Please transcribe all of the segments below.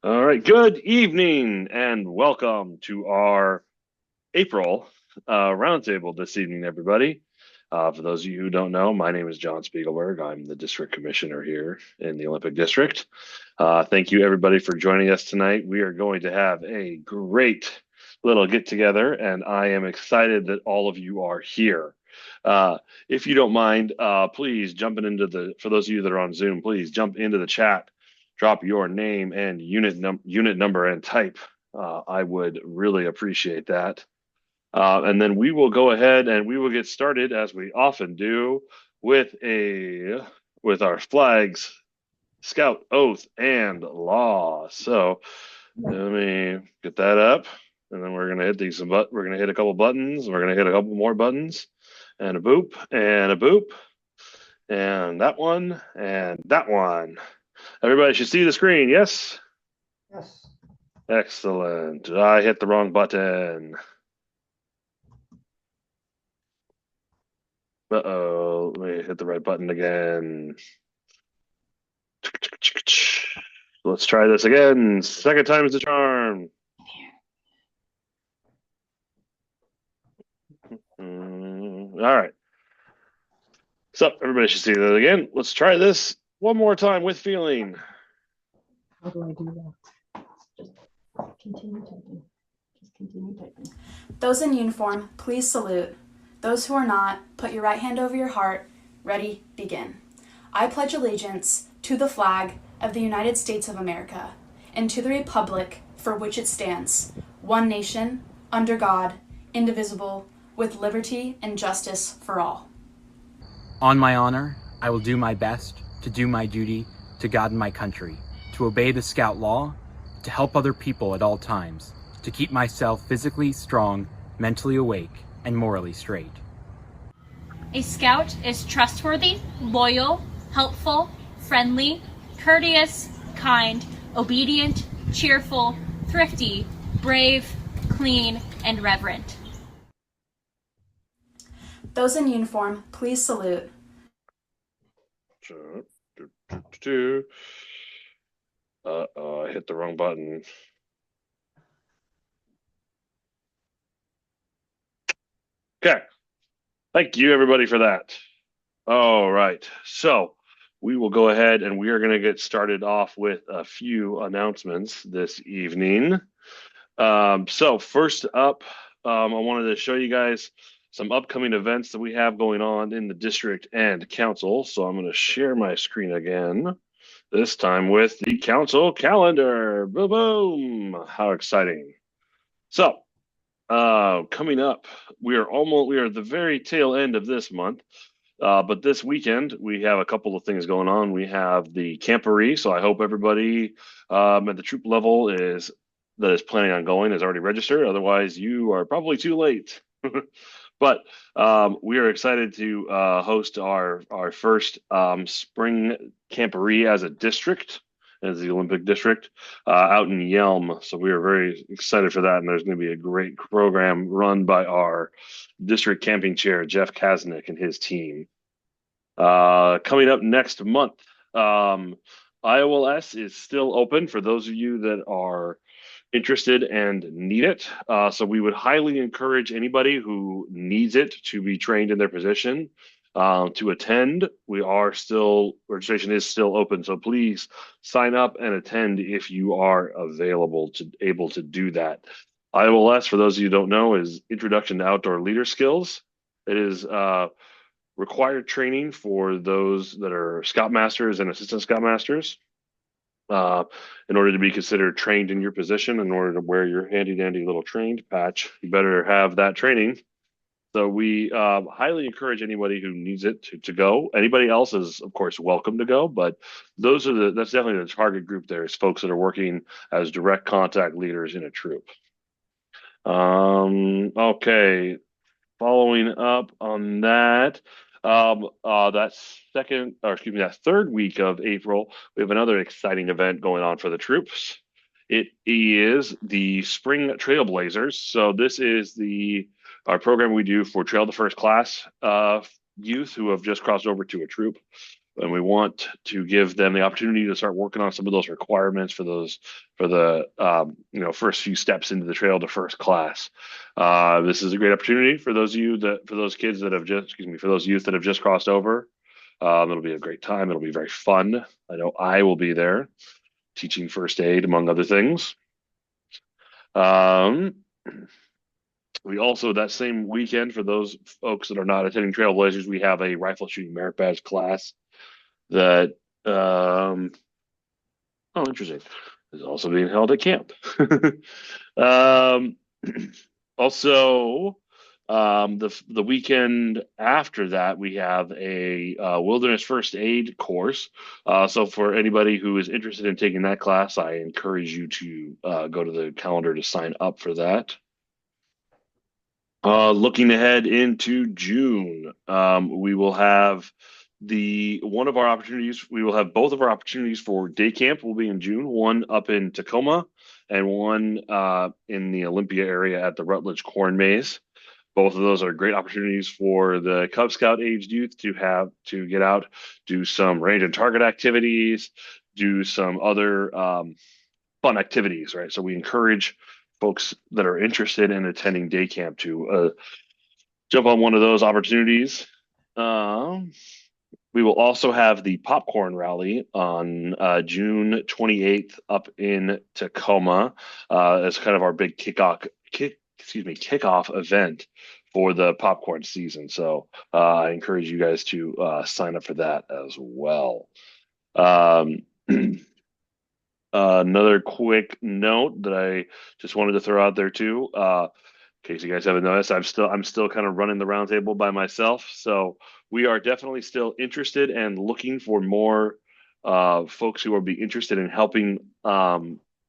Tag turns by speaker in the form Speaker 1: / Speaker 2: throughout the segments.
Speaker 1: All right, good evening and welcome to our April roundtable this evening, everybody. For those of you who don't know, my name is John Spiegelberg. I'm the district commissioner here in the Olympic District. Thank you, everybody, for joining us tonight. We are going to have a great little get together, and I am excited that all of you are here. If you don't mind, please for those of you that are on Zoom, please jump into the chat, drop your name and unit number and type. I would really appreciate that. And then we will go ahead and we will get started as we often do with our flags, scout, oath, and law. So let me get that up, and then we're gonna hit we're gonna hit a couple buttons. We're gonna hit a couple more buttons, and a boop, and a boop, and that one, and that one. Everybody should see the screen. Yes.
Speaker 2: Yes.
Speaker 1: Excellent. I hit the wrong button. Uh-oh, let me hit the right button again. Let's try this again. Second time is the charm. All right. So everybody should see that again. Let's try this one more time with feeling.
Speaker 2: How do I do that? Just continue typing. Just continue typing.
Speaker 3: Those in uniform, please salute. Those who are not, put your right hand over your heart. Ready, begin. I pledge allegiance to the flag of the United States of America and to the republic for which it stands, one nation, under God, indivisible, with liberty and justice for all.
Speaker 4: On my honor, I will do my best to do my duty to God and my country, to obey the Scout law, to help other people at all times, to keep myself physically strong, mentally awake, and morally straight.
Speaker 5: A Scout is trustworthy, loyal, helpful, friendly, courteous, kind, obedient, cheerful, thrifty, brave, clean, and reverent.
Speaker 3: Those in uniform, please salute.
Speaker 1: I hit the wrong button. Okay. Thank you, everybody, for that. All right. So we will go ahead and we are going to get started off with a few announcements this evening. So first up, I wanted to show you guys some upcoming events that we have going on in the district and council. So I'm going to share my screen again, this time with the council calendar. Boom, boom. How exciting. So coming up, we are at the very tail end of this month. But this weekend, we have a couple of things going on. We have the camporee, so I hope everybody at the troop level that is planning on going is already registered. Otherwise, you are probably too late. But we are excited to host our first spring camporee as a district, as the Olympic District, out in Yelm. So we are very excited for that, and there's going to be a great program run by our district camping chair, Jeff Kaznick, and his team. Coming up next month, IOLS is still open for those of you that are interested and need it. So we would highly encourage anybody who needs it to be trained in their position to attend. Registration is still open, so please sign up and attend if you are able to do that. IOLS, for those of you who don't know, is Introduction to Outdoor Leader Skills. It is required training for those that are Scoutmasters and Assistant Scoutmasters. In order to be considered trained in your position, in order to wear your handy dandy little trained patch, you better have that training. So we highly encourage anybody who needs it to go. Anybody else is, of course, welcome to go, but that's definitely the target group there is folks that are working as direct contact leaders in a troop. Okay, following up on that, that third week of April, we have another exciting event going on for the troops. It is the Spring Trailblazers. So this is our program we do for Trail to First Class youth who have just crossed over to a troop. and we want to give them the opportunity to start working on some of those requirements for the first few steps into the trail to first class. This is a great opportunity for those kids that have just, for those youth that have just crossed over. It'll be a great time. It'll be very fun. I know I will be there teaching first aid, among other things. Um, we also, that same weekend, for those folks that are not attending Trailblazers, we have a rifle shooting merit badge class that, interesting, is also being held at camp. um, Also, the weekend after that, we have a wilderness first aid course. So for anybody who is interested in taking that class, I encourage you to go to the calendar to sign up for that. Looking ahead into June, we will have one of our opportunities. We will have both of our opportunities for day camp will be in June. One up in Tacoma, and one in the Olympia area at the Rutledge Corn Maze. Both of those are great opportunities for the Cub Scout aged youth to get out, do some range and target activities, do some other fun activities, right? So we encourage folks that are interested in attending day camp to jump on one of those opportunities. We will also have the popcorn rally on June 28th up in Tacoma as kind of our big kickoff event for the popcorn season. So I encourage you guys to sign up for that as well. Another quick note that I just wanted to throw out there too, in case you guys haven't noticed, I'm still kind of running the roundtable by myself. So we are definitely still interested and looking for more folks who will be interested in helping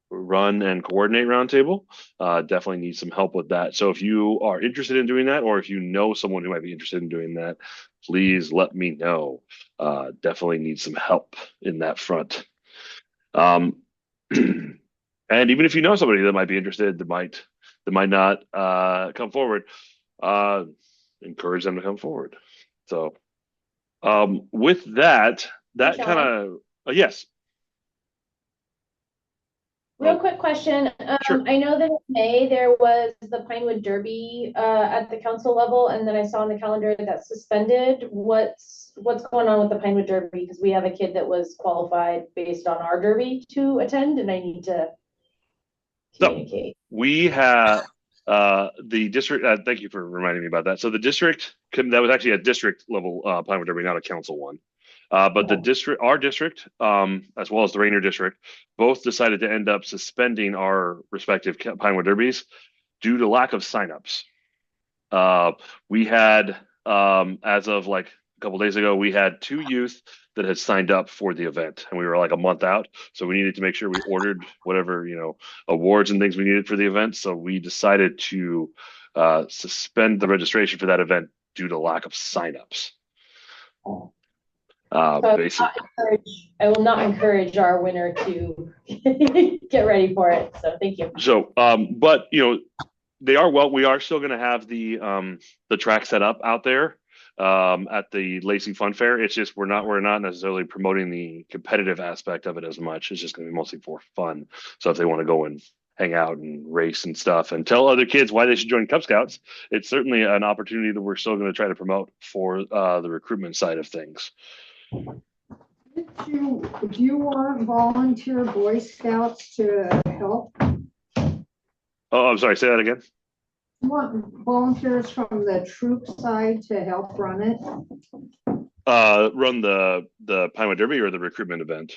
Speaker 1: run and coordinate roundtable. Definitely need some help with that. So if you are interested in doing that, or if you know someone who might be interested in doing that, please let me know. Definitely need some help in that front. And even if you know somebody that might be interested, that might not come forward, encourage them to come forward. So with that kind of yes.
Speaker 2: Real quick question.
Speaker 1: Sure.
Speaker 2: I know that in May there was the Pinewood Derby at the council level, and then I saw on the calendar that's suspended. What's going on with the Pinewood Derby? Because we have a kid that was qualified based on our derby to attend, and I need to communicate.
Speaker 1: So we have the district. Thank you for reminding me about that. So the district, that was actually a district level Pinewood Derby, not a council one. But our district, as well as the Rainier district, both decided to end up suspending our respective Pinewood Derbies due to lack of signups. We had, as of like a couple days ago, we had 2 youth that had signed up for the event, and we were like a month out. So we needed to make sure we ordered whatever, awards and things we needed for the event. So we decided to suspend the registration for that event due to lack of signups.
Speaker 2: So
Speaker 1: I
Speaker 2: will not encourage our winner to get ready for it. So thank you.
Speaker 1: So, but we are still going to have the track set up out there at the Lacey Fun Fair. It's just we're not necessarily promoting the competitive aspect of it as much. It's just going to be mostly for fun. So if they want to go and hang out and race and stuff and tell other kids why they should join Cub Scouts, it's certainly an opportunity that we're still going to try to promote for the recruitment side of things.
Speaker 6: Do you want volunteer Boy Scouts to help?
Speaker 1: Oh, I'm sorry. Say that again.
Speaker 6: You want volunteers from the troop side to help run it?
Speaker 1: Run the Pinewood Derby or the recruitment event?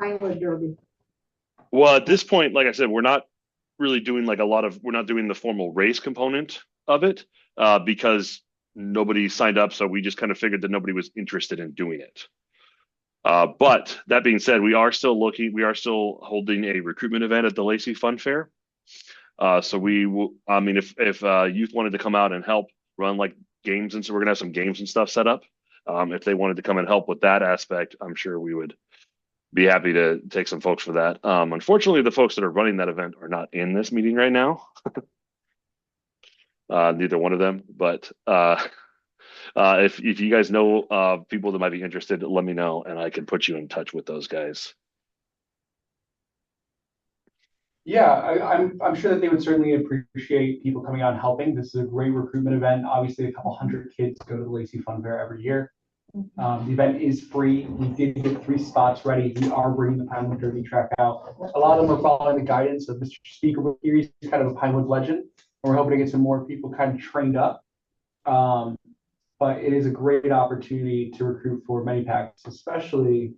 Speaker 6: Pinewood Derby.
Speaker 1: Well, at this point, like I said, we're not really doing we're not doing the formal race component of it because nobody signed up. So we just kind of figured that nobody was interested in doing it. But that being said, we are still holding a recruitment event at the Lacey Fun Fair. So we will, if youth wanted to come out and help run like games, and so we're gonna have some games and stuff set up. If they wanted to come and help with that aspect, I'm sure we would be happy to take some folks for that. Unfortunately, the folks that are running that event are not in this meeting right now. Neither one of them, but if you guys know people that might be interested, let me know, and I can put you in touch with those guys.
Speaker 7: Yeah, I'm sure that they would certainly appreciate people coming out and helping. This is a great recruitment event. Obviously, a couple hundred kids go to the Lacey Fun Fair every year. The event is free. We did get 3 spots ready. We are bringing the Pinewood Derby track out. A lot of them are following the guidance of Mr. Speaker here. He's kind of a Pinewood legend. And we're hoping to get some more people kind of trained up. But it is a great opportunity to recruit for many packs, especially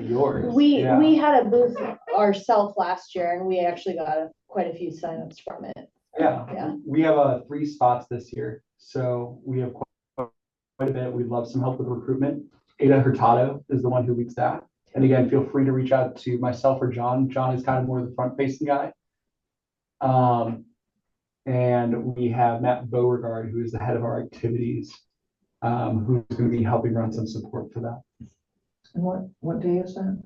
Speaker 7: yours.
Speaker 2: We
Speaker 7: Yeah.
Speaker 2: we had a booth ourselves last year and we actually got quite a few signups from it.
Speaker 7: Yeah. We have 3 spots this year. So we have quite a bit. We'd love some help with recruitment. Ada Hurtado is the one who leads that. And again, feel free to reach out to myself or John. John is kind of more the front-facing guy. And we have Matt Beauregard, who is the head of our activities, who's going to be helping run some support for that.
Speaker 6: And what day is that?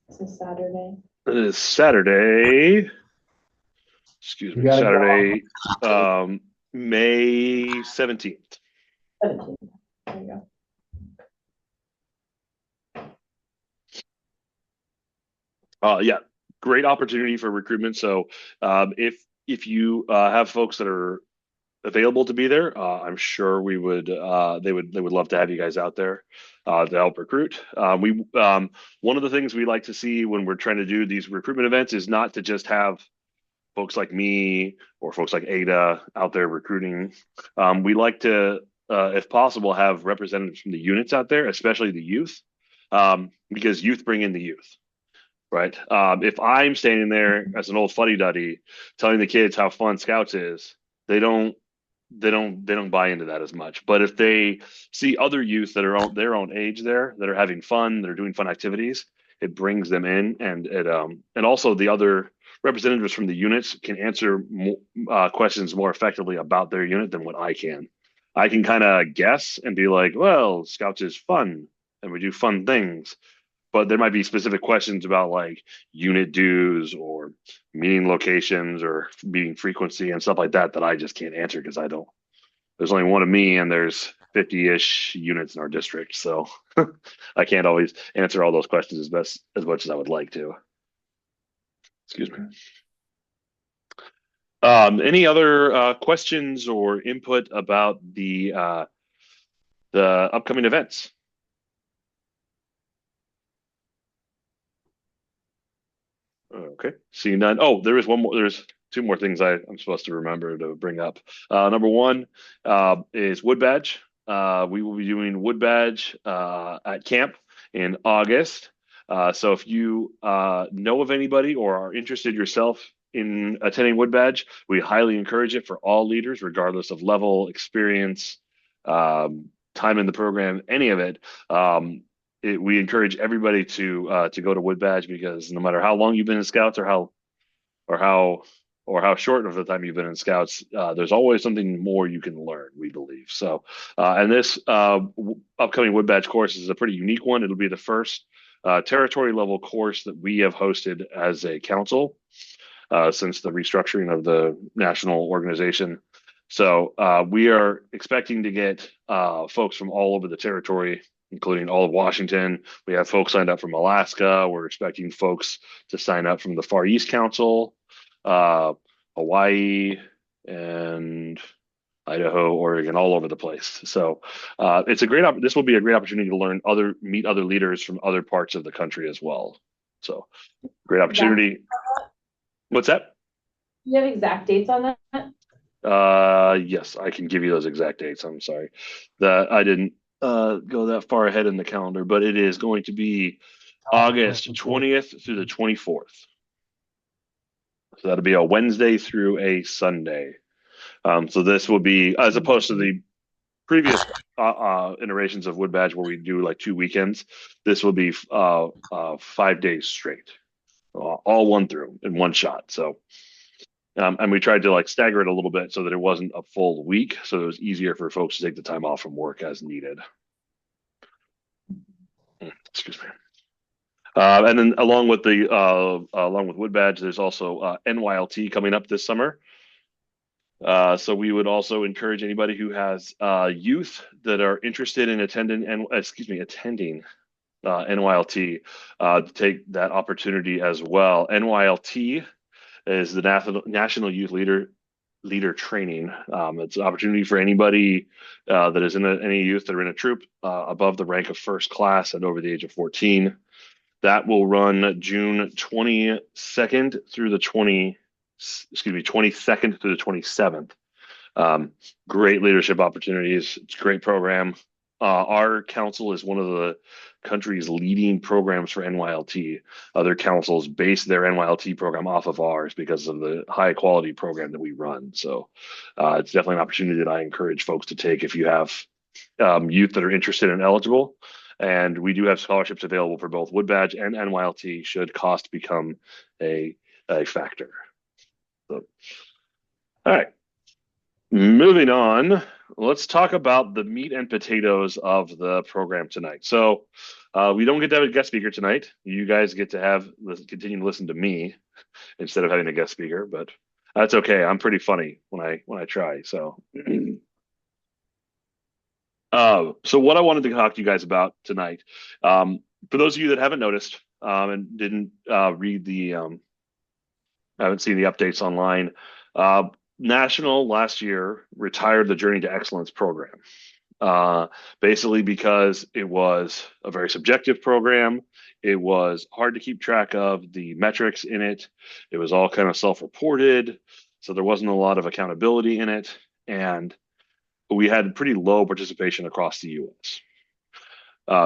Speaker 2: It's a Saturday.
Speaker 1: It is Saturday. Excuse me, Saturday, May 17th.
Speaker 2: 17th. There you go.
Speaker 1: Yeah, great opportunity for recruitment. So if you have folks that are available to be there, I'm sure we would they would love to have you guys out there to help recruit. One of the things we like to see when we're trying to do these recruitment events is not to just have folks like me or folks like Ada out there recruiting. We like to, if possible, have representatives from the units out there, especially the youth, because youth bring in the youth. Right. If I'm standing there as an old fuddy-duddy telling the kids how fun Scouts is, they don't buy into that as much. But if they see other youth that are their own age there, that are having fun, that are doing fun activities, it brings them in, and also the other representatives from the units can answer questions more effectively about their unit than what I can. I can kind of guess and be like, well, Scouts is fun and we do fun things. But there might be specific questions about like unit dues or meeting locations or meeting frequency and stuff like that that I just can't answer because there's only one of me and there's 50-ish units in our district. So I can't always answer all those questions as much as I would like to. Excuse me. Any other questions or input about the upcoming events? Okay, see none. Oh, there is one more. There's 2 more things I'm supposed to remember to bring up. Number one is Wood Badge. We will be doing Wood Badge at camp in August. So if you know of anybody or are interested yourself in attending Wood Badge, we highly encourage it for all leaders, regardless of level, experience, time in the program, any of it. We encourage everybody to go to Wood Badge because no matter how long you've been in Scouts or how short of a time you've been in Scouts, there's always something more you can learn, we believe. So, and this upcoming Wood Badge course is a pretty unique one. It'll be the first territory level course that we have hosted as a council since the restructuring of the national organization. So we are expecting to get folks from all over the territory, including all of Washington. We have folks signed up from Alaska. We're expecting folks to sign up from the Far East Council, Hawaii, and Idaho, Oregon, all over the place. So it's a great. This will be a great opportunity to meet other leaders from other parts of the country as well. So great opportunity. What's that?
Speaker 2: Do you have exact dates on that?
Speaker 1: Yes, I can give you those exact dates. I'm sorry that I didn't go that far ahead in the calendar, but it is going to be August 20th through the 24th. So that'll be a Wednesday through a Sunday. So this will be, as opposed to the previous iterations of Wood Badge where we do like 2 weekends, this will be 5 days straight, all one through in one shot. So, and we tried to like stagger it a little bit so that it wasn't a full week, so it was easier for folks to take the time off from work as needed. Excuse me. And then along with Wood Badge, there's also NYLT coming up this summer. So we would also encourage anybody who has youth that are interested in attending and attending NYLT to take that opportunity as well. NYLT is the National Youth Leader Training. It's an opportunity for anybody that is in any youth that are in a troop above the rank of first class and over the age of 14. That will run June 22nd through the 22nd through the 27th. Great leadership opportunities. It's a great program. Our council is one of the country's leading programs for NYLT. Other councils base their NYLT program off of ours because of the high quality program that we run. So it's definitely an opportunity that I encourage folks to take if you have youth that are interested and eligible. And we do have scholarships available for both Wood Badge and NYLT should cost become a factor. So, all right. Moving on, let's talk about the meat and potatoes of the program tonight. So we don't get to have a guest speaker tonight. You guys get to continue to listen to me instead of having a guest speaker, but that's okay. I'm pretty funny when I try. So so what I wanted to talk to you guys about tonight, for those of you that haven't noticed and didn't read haven't seen the updates online, National last year retired the Journey to Excellence program, basically because it was a very subjective program. It was hard to keep track of the metrics in it. It was all kind of self-reported, so there wasn't a lot of accountability in it, and we had pretty low participation across the U.S.,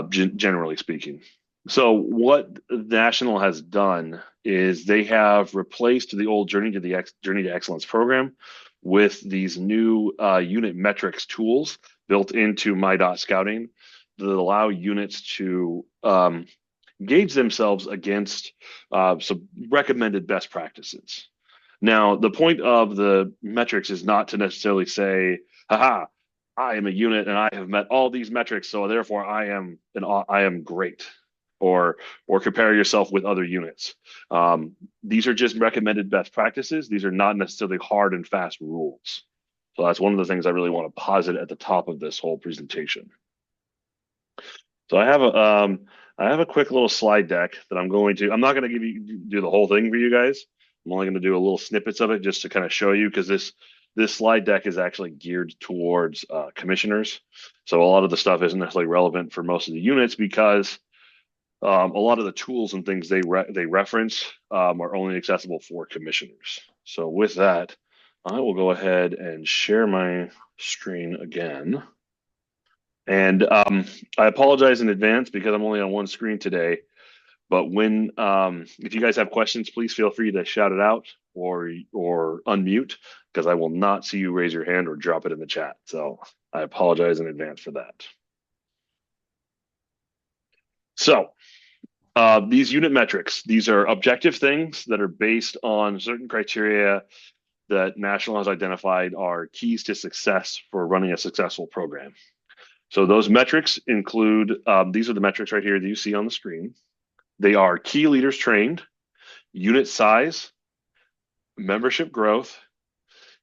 Speaker 1: generally speaking. So what National has done is they have replaced the old Journey to Excellence program with these new unit metrics tools built into MyScouting that allow units to gauge themselves against some recommended best practices. Now, the point of the metrics is not to necessarily say, haha, I am a unit and I have met all these metrics, so therefore I am great. Or compare yourself with other units. These are just recommended best practices. These are not necessarily hard and fast rules. So that's one of the things I really want to posit at the top of this whole presentation. So I have a quick little slide deck that I'm not going to do the whole thing for you guys. I'm only going to do a little snippets of it just to kind of show you, because this slide deck is actually geared towards commissioners. So a lot of the stuff isn't necessarily relevant for most of the units because a lot of the tools and things they reference are only accessible for commissioners. So with that, I will go ahead and share my screen again. And I apologize in advance because I'm only on one screen today. But if you guys have questions, please feel free to shout it out or unmute, because I will not see you raise your hand or drop it in the chat. So I apologize in advance for that. So these unit metrics, these are objective things that are based on certain criteria that National has identified are keys to success for running a successful program. So those metrics include, these are the metrics right here that you see on the screen. They are key leaders trained, unit size, membership growth,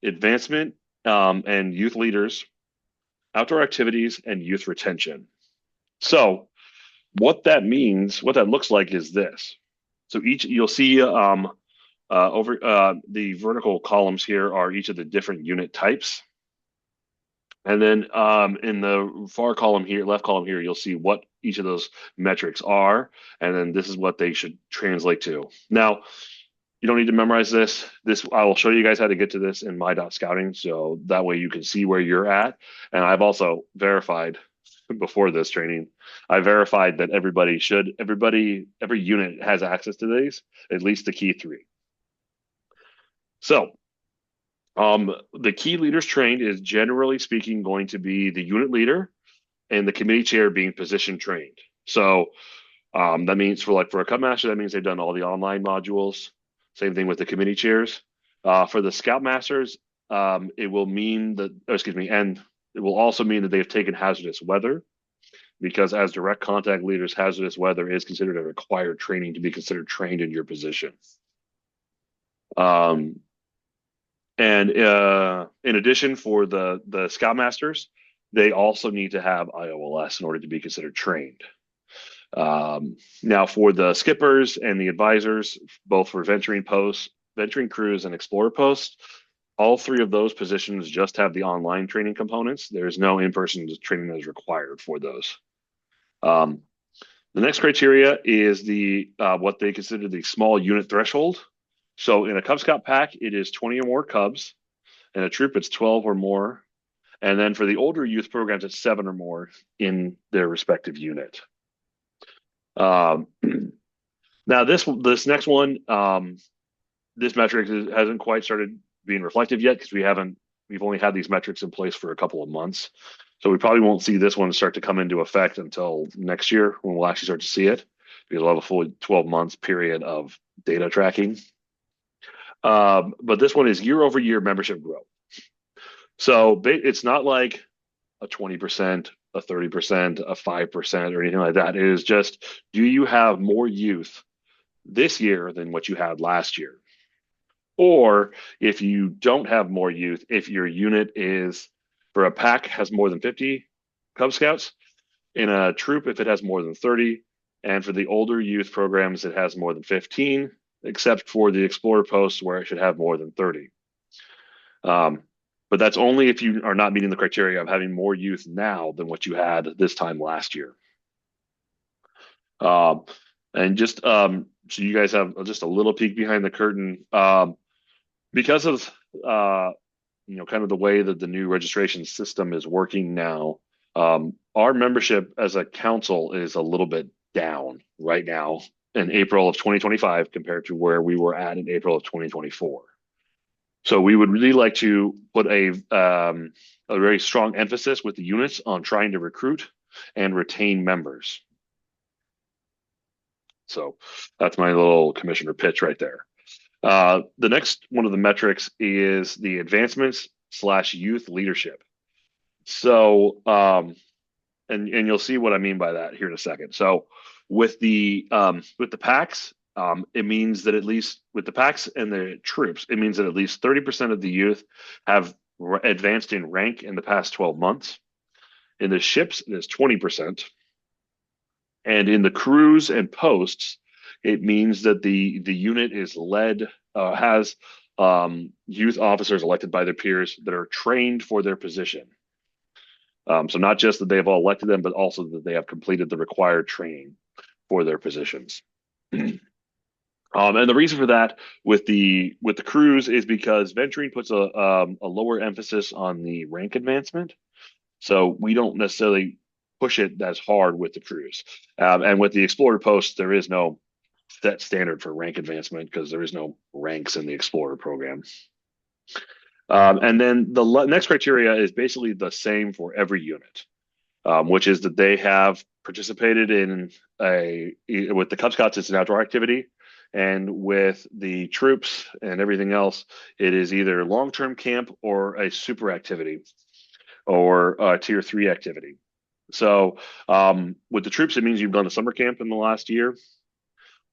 Speaker 1: advancement and youth leaders, outdoor activities, and youth retention. So what that means, what that looks like is this. So you'll see over the vertical columns here are each of the different unit types. And then in the far column here, left column here, you'll see what each of those metrics are. And then this is what they should translate to. Now, you don't need to memorize this. I will show you guys how to get to this in MyScouting, so that way you can see where you're at. And I've also verified before this training, I verified that every unit has access to these, at least the key three. So the key leaders trained is generally speaking going to be the unit leader and the committee chair being position trained. So that means for a Cup Master, that means they've done all the online modules. Same thing with the committee chairs. For the Scout Masters, it will mean that, and it will also mean that they've taken hazardous weather, because as direct contact leaders, hazardous weather is considered a required training to be considered trained in your position. And in addition, for the Scoutmasters, they also need to have IOLS in order to be considered trained. Now, for the skippers and the advisors, both for venturing posts, venturing crews, and explorer posts, all three of those positions just have the online training components. There's no in-person training that is required for those. The next criteria is the what they consider the small unit threshold. So in a Cub Scout pack, it is 20 or more Cubs. In a troop, it's 12 or more. And then for the older youth programs, it's 7 or more in their respective unit. Now this next one, this metric hasn't quite started being reflective yet because we've only had these metrics in place for a couple of months. So we probably won't see this one start to come into effect until next year when we'll actually start to see it, because we'll have a full 12 months period of data tracking. But this one is year over year membership growth. So it's not like a 20%, a 30%, a 5%, or anything like that. It is just, do you have more youth this year than what you had last year? Or if you don't have more youth, if your unit is, for a pack, has more than 50 Cub Scouts, in a troop, if it has more than 30, and for the older youth programs, it has more than 15, except for the Explorer posts where it should have more than 30. But that's only if you are not meeting the criteria of having more youth now than what you had this time last year. And just so you guys have just a little peek behind the curtain, because of kind of the way that the new registration system is working now, our membership as a council is a little bit down right now in April of 2025 compared to where we were at in April of 2024. So we would really like to put a very strong emphasis with the units on trying to recruit and retain members. So that's my little commissioner pitch right there. The next one of the metrics is the advancements / youth leadership. So, and you'll see what I mean by that here in a second. So with the packs, it means that at least with the packs and the troops, it means that at least 30% of the youth have advanced in rank in the past 12 months. In the ships, it is 20%. And in the crews and posts, it means that the unit is led, has youth officers elected by their peers that are trained for their position. So not just that they have all elected them, but also that they have completed the required training for their positions. And the reason for that with the crews is because venturing puts a lower emphasis on the rank advancement. So we don't necessarily push it as hard with the crews. And with the Explorer posts, there is no set standard for rank advancement because there is no ranks in the Explorer program. And then the next criteria is basically the same for every unit, which is that they have participated in with the Cub Scouts, it's an outdoor activity. And with the troops and everything else, it is either long-term camp or a super activity or a tier 3 activity. So with the troops, it means you've done a summer camp in the last year.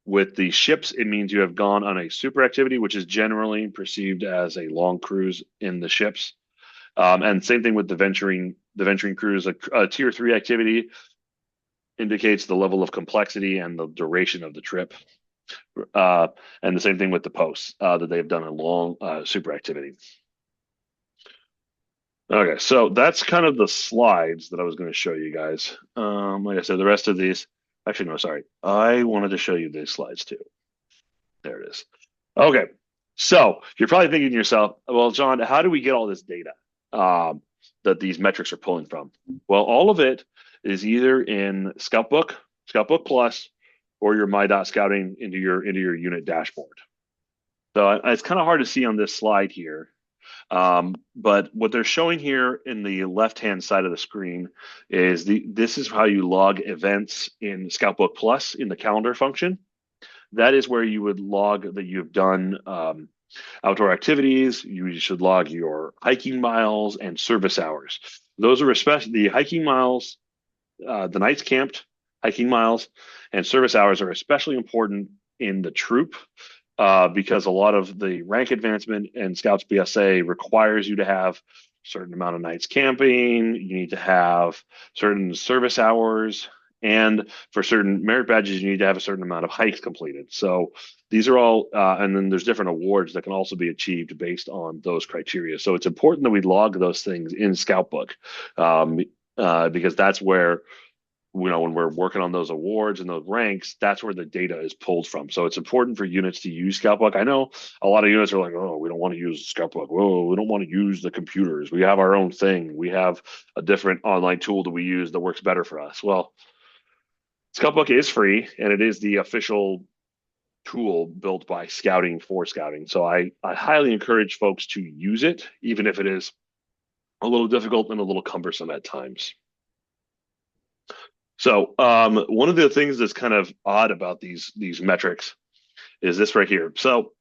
Speaker 1: With the ships, it means you have gone on a super activity, which is generally perceived as a long cruise in the ships. And same thing with the venturing cruise. A tier 3 activity indicates the level of complexity and the duration of the trip. And the same thing with the posts, that they've done a long super activity. Okay, so that's kind of the slides that I was going to show you guys. Like I said, the rest of these, actually, no, sorry. I wanted to show you these slides too. There it is. Okay, so you're probably thinking to yourself, well, John, how do we get all this data that these metrics are pulling from? Well, all of it is either in Scoutbook Plus, or your My.Scouting into your unit dashboard. So it's kind of hard to see on this slide here. But what they're showing here in the left-hand side of the screen is this is how you log events in Scoutbook Plus in the calendar function. That is where you would log that you've done outdoor activities. You should log your hiking miles and service hours. Those are especially the hiking miles, the nights camped, hiking miles, and service hours are especially important in the troop because a lot of the rank advancement in Scouts BSA requires you to have a certain amount of nights camping. You need to have certain service hours, and for certain merit badges, you need to have a certain amount of hikes completed. So these are all, and then there's different awards that can also be achieved based on those criteria. So it's important that we log those things in Scout Book, because that's where, when we're working on those awards and those ranks, that's where the data is pulled from. So it's important for units to use Scoutbook. I know a lot of units are like, oh, we don't want to use Scoutbook. Whoa, we don't want to use the computers. We have our own thing. We have a different online tool that we use that works better for us. Well, Scoutbook is free, and it is the official tool built by Scouting for Scouting. So I highly encourage folks to use it, even if it is a little difficult and a little cumbersome at times. So one of the things that's kind of odd about these metrics is this right here. So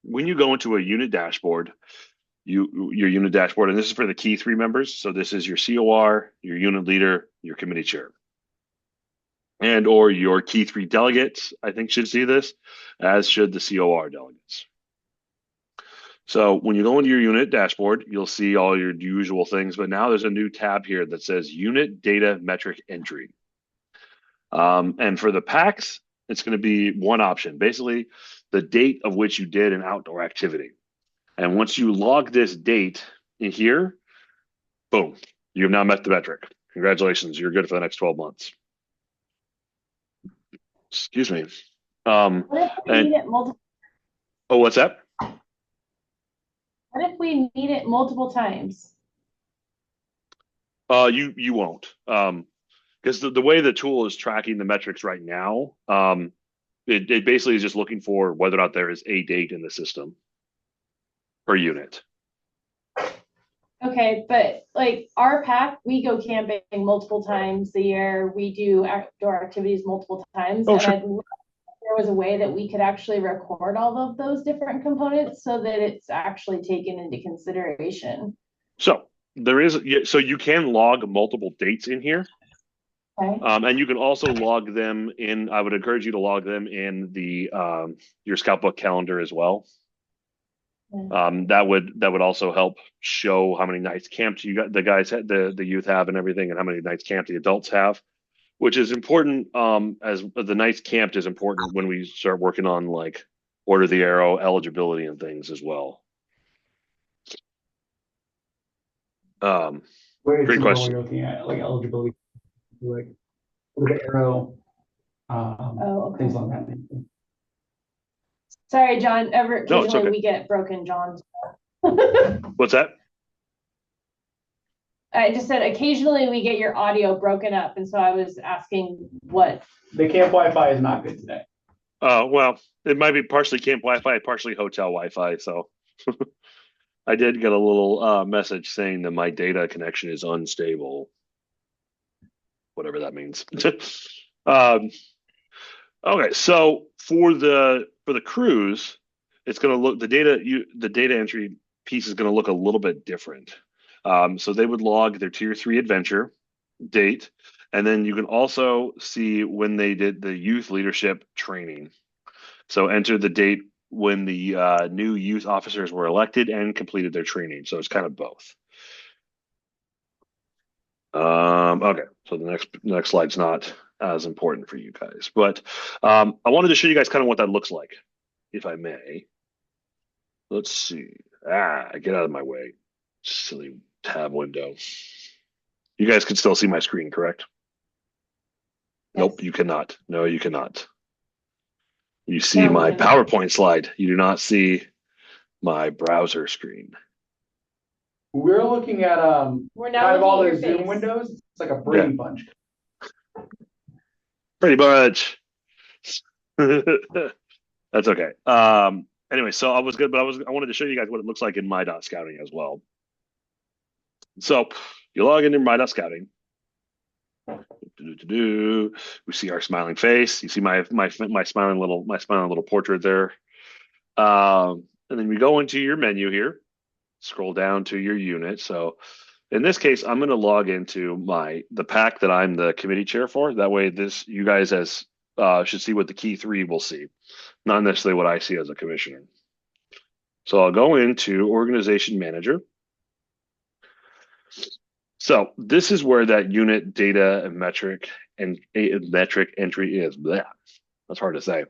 Speaker 1: when you go into a unit dashboard, your unit dashboard, and this is for the key 3 members. So this is your COR, your unit leader, your committee chair, and or your key 3 delegates, I think should see this, as should the COR delegates. So when you go into your unit dashboard, you'll see all your usual things, but now there's a new tab here that says unit data metric entry. And for the packs, it's going to be one option, basically the date of which you did an outdoor activity. And once you log this date in here, boom, you've now met the metric. Congratulations, you're good for the next 12 months. Excuse me.
Speaker 2: What if we need it multiple?
Speaker 1: Oh, what's that?
Speaker 2: What if we need it multiple times?
Speaker 1: You won't. Because the way the tool is tracking the metrics right now, it basically is just looking for whether or not there is a date in the system per unit.
Speaker 2: Okay, but like our pack, we go camping multiple times a year. We do outdoor activities multiple times.
Speaker 1: Oh,
Speaker 2: and
Speaker 1: sure.
Speaker 2: I'd love if there was a way that we could actually record all of those different components so that it's actually taken into consideration.
Speaker 1: So there is, so you can log multiple dates in here.
Speaker 2: Okay.
Speaker 1: And you can also log them in. I would encourage you to log them in the your Scoutbook calendar as well. That would also help show how many nights camped you got, the youth have, and everything, and how many nights camped the adults have, which is important. As the nights camped is important when we start working on like Order of the Arrow eligibility and things as well. Great question.
Speaker 7: We're looking at like eligibility, like the arrow,
Speaker 2: Okay.
Speaker 7: things like that.
Speaker 2: Sorry, John. Occasionally
Speaker 1: okay.
Speaker 2: we get broken Johns.
Speaker 1: What's that?
Speaker 2: I just said occasionally we get your audio broken up, and so I was asking what.
Speaker 7: The camp Wi-Fi is not good today.
Speaker 1: Well, it might be partially camp Wi-Fi, partially hotel Wi-Fi. So I did get a little message saying that my data connection is unstable, whatever that means. Okay, so for the cruise, it's going to look, the data entry piece is going to look a little bit different. So they would log their tier 3 adventure date, and then you can also see when they did the youth leadership training. So enter the date when the new youth officers were elected and completed their training. So it's kind of both. Okay, so the next slide's not as important for you guys, but I wanted to show you guys kind of what that looks like, if I may. Let's see. Get out of my way, silly tab window. You guys can still see my screen, correct?
Speaker 2: Yes.
Speaker 1: Nope, you cannot. No, you cannot. You see my PowerPoint slide. You do not see my browser screen.
Speaker 7: We're looking at
Speaker 2: We're now
Speaker 7: kind of all
Speaker 2: looking
Speaker 7: those
Speaker 2: at your
Speaker 7: Zoom
Speaker 2: face.
Speaker 7: windows. It's like a Brady Bunch.
Speaker 1: Pretty much. That's okay. Anyway, so I was good, but I wanted to show you guys what it looks like in my scouting as well. So you log into my scouting. We see our smiling face. You see my smiling little portrait there. And then we go into your menu here. Scroll down to your unit. So in this case, I'm going to log into the pack that I'm the committee chair for. That way, you guys as should see what the key three will see, not necessarily what I see as a commissioner. So I'll go into organization manager. So this is where that unit data and metric entry is. Blech. That's hard to say.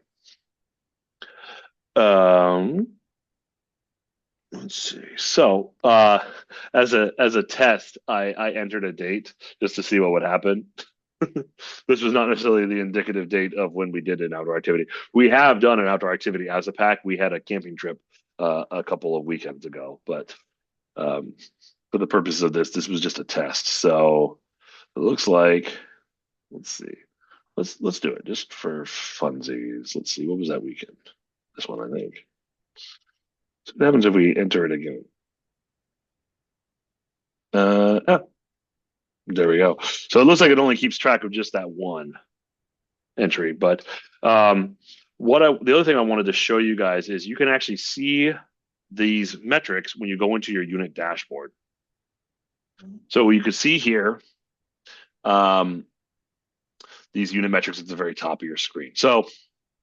Speaker 1: Let's see. So as a test, I entered a date just to see what would happen. This was not necessarily the indicative date of when we did an outdoor activity. We have done an outdoor activity as a pack. We had a camping trip a couple of weekends ago, but for the purposes of this was just a test. So it looks like, let's see, let's do it just for funsies. Let's see, what was that weekend? This one, I think. So what happens if we enter it again? There we go. So it looks like it only keeps track of just that one entry. But the other thing I wanted to show you guys is you can actually see these metrics when you go into your unit dashboard. So you can see here these unit metrics at the very top of your screen. So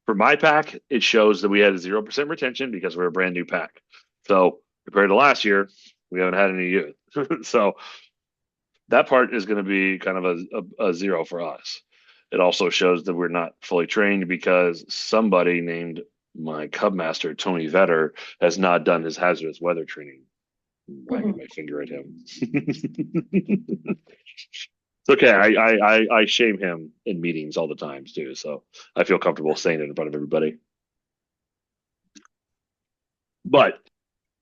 Speaker 1: for my pack, it shows that we had a 0% retention because we're a brand new pack. So compared to last year, we haven't had any youth. So that part is going to be kind of a zero for us. It also shows that we're not fully trained because somebody named my Cub Master, Tony Vetter, has not done his hazardous weather training. I'm wagging my finger at him. It's okay. I shame him in meetings all the times too, so I feel comfortable saying it in front of everybody. But,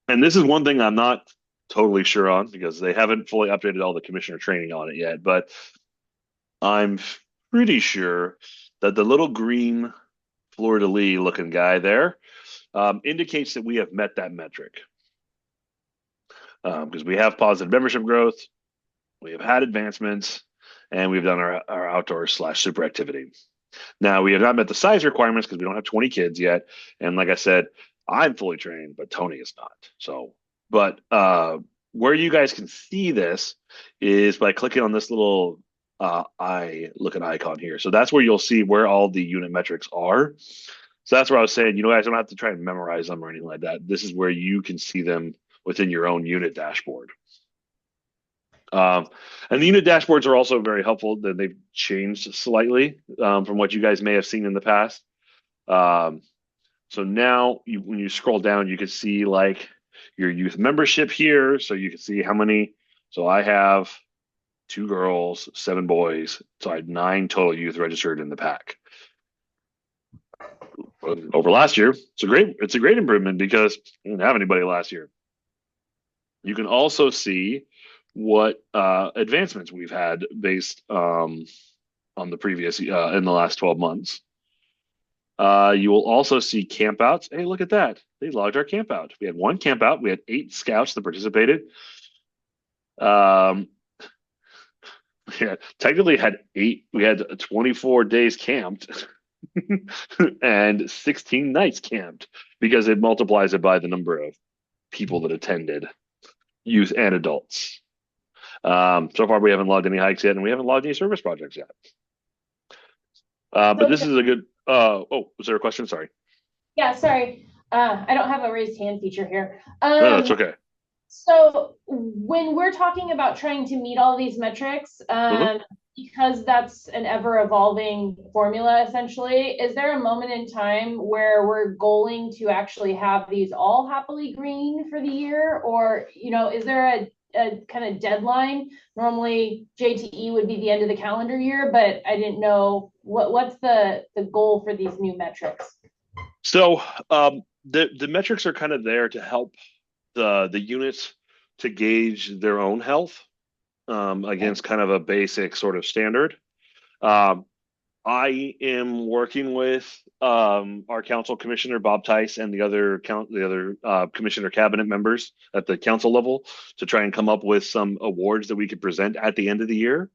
Speaker 1: and this is one thing I'm not totally sure on because they haven't fully updated all the commissioner training on it yet, but I'm pretty sure that the little green fleur-de-lis looking guy there indicates that we have met that metric. Because we have positive membership growth, we have had advancements, and we've done our outdoor / super activity. Now, we have not met the size requirements because we don't have 20 kids yet. And like I said, I'm fully trained, but Tony is not. So, but where you guys can see this is by clicking on this little eye-looking icon here. So that's where you'll see where all the unit metrics are. So that's where I was saying, you guys don't have to try and memorize them or anything like that. This is where you can see them within your own unit dashboard. And the unit dashboards are also very helpful. That they've changed slightly from what you guys may have seen in the past. So now when you scroll down, you can see like your youth membership here. So you can see how many. So I have 2 girls, 7 boys. So I had 9 total youth registered in the pack. Over last year, it's a great improvement because we didn't have anybody last year. You can also see what advancements we've had based on the previous in the last 12 months. You will also see campouts. Hey, look at that. They logged our campout. We had 1 campout. We had 8 scouts that participated. Yeah, technically had 8. We had 24 days camped and 16 nights camped because it multiplies it by the number of people that attended, youth and adults. So far, we haven't logged any hikes yet, and we haven't logged any service projects yet. But this is a good. Was there a question? Sorry.
Speaker 2: Yeah, sorry. I don't have a raised hand feature here.
Speaker 1: No, that's okay.
Speaker 2: So when we're talking about trying to meet all these metrics, because that's an ever evolving formula, essentially, is there a moment in time where we're goaling to actually have these all happily green for the year? Or, is there a kind of deadline? Normally JTE would be the end of the calendar year, but I didn't know what's the goal for these new metrics.
Speaker 1: So the metrics are kind of there to help the units to gauge their own health against kind of a basic sort of standard. I am working with our council commissioner, Bob Tice, and the other commissioner cabinet members at the council level to try and come up with some awards that we could present at the end of the year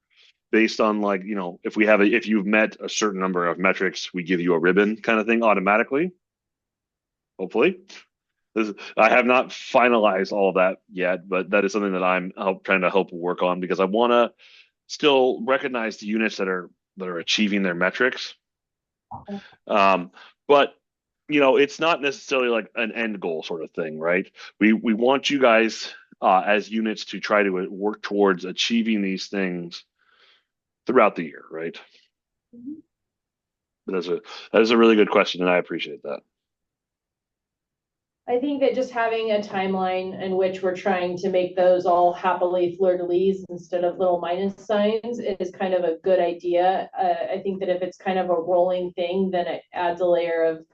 Speaker 1: based on if you've met a certain number of metrics, we give you a ribbon kind of thing automatically. Hopefully. I have not finalized all of that yet, but that is something that I'm trying to help work on because I want to still recognize the units that are achieving their metrics. But it's not necessarily like an end goal sort of thing, right? We want you guys as units to try to work towards achieving these things throughout the year, right?
Speaker 2: Mhm.
Speaker 1: But that's a really good question, and I appreciate that.
Speaker 2: I think that just having a timeline in which we're trying to make those all happily fleur-de-lis instead of little minus signs is kind of a good idea. I think that if it's kind of a rolling thing, then it adds a layer of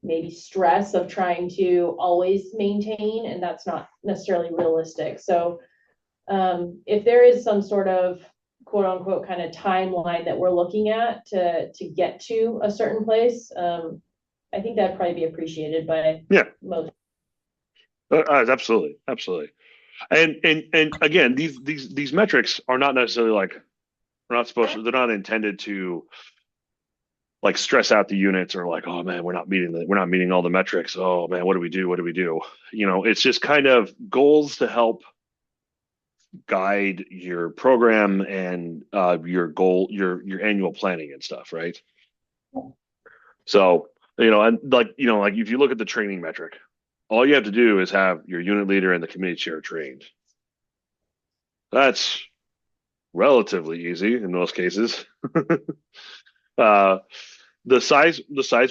Speaker 2: maybe stress of trying to always maintain, and that's not necessarily realistic. So if there is some sort of quote unquote kind of timeline that we're looking at to get to a certain place, I think that'd probably be appreciated by
Speaker 1: Yeah,
Speaker 2: most.
Speaker 1: absolutely, absolutely. And again, these metrics are not necessarily like they're not intended to like stress out the units or like, oh man, we're not meeting all the metrics. Oh man, what do we do? What do we do? It's just kind of goals to help guide your program and your goal, your annual planning and stuff, right? So, and like if you look at the training metric, all you have to do is have your unit leader and the committee chair trained. That's relatively easy in most cases. uh, the size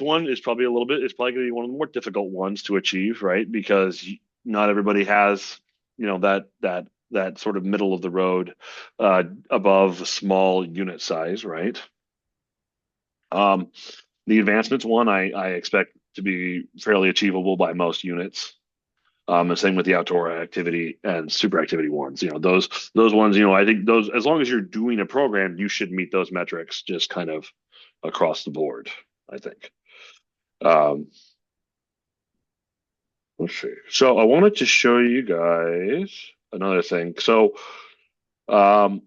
Speaker 1: one is probably it's probably going to be one of the more difficult ones to achieve, right? Because not everybody has, that sort of middle of the road, above small unit size, right? Um, the advancements one, I expect to be fairly achievable by most units. The same with the outdoor activity and super activity ones. Those ones. I think those, as long as you're doing a program, you should meet those metrics just kind of across the board, I think. Um, let's see. So I wanted to show you guys another thing. So um,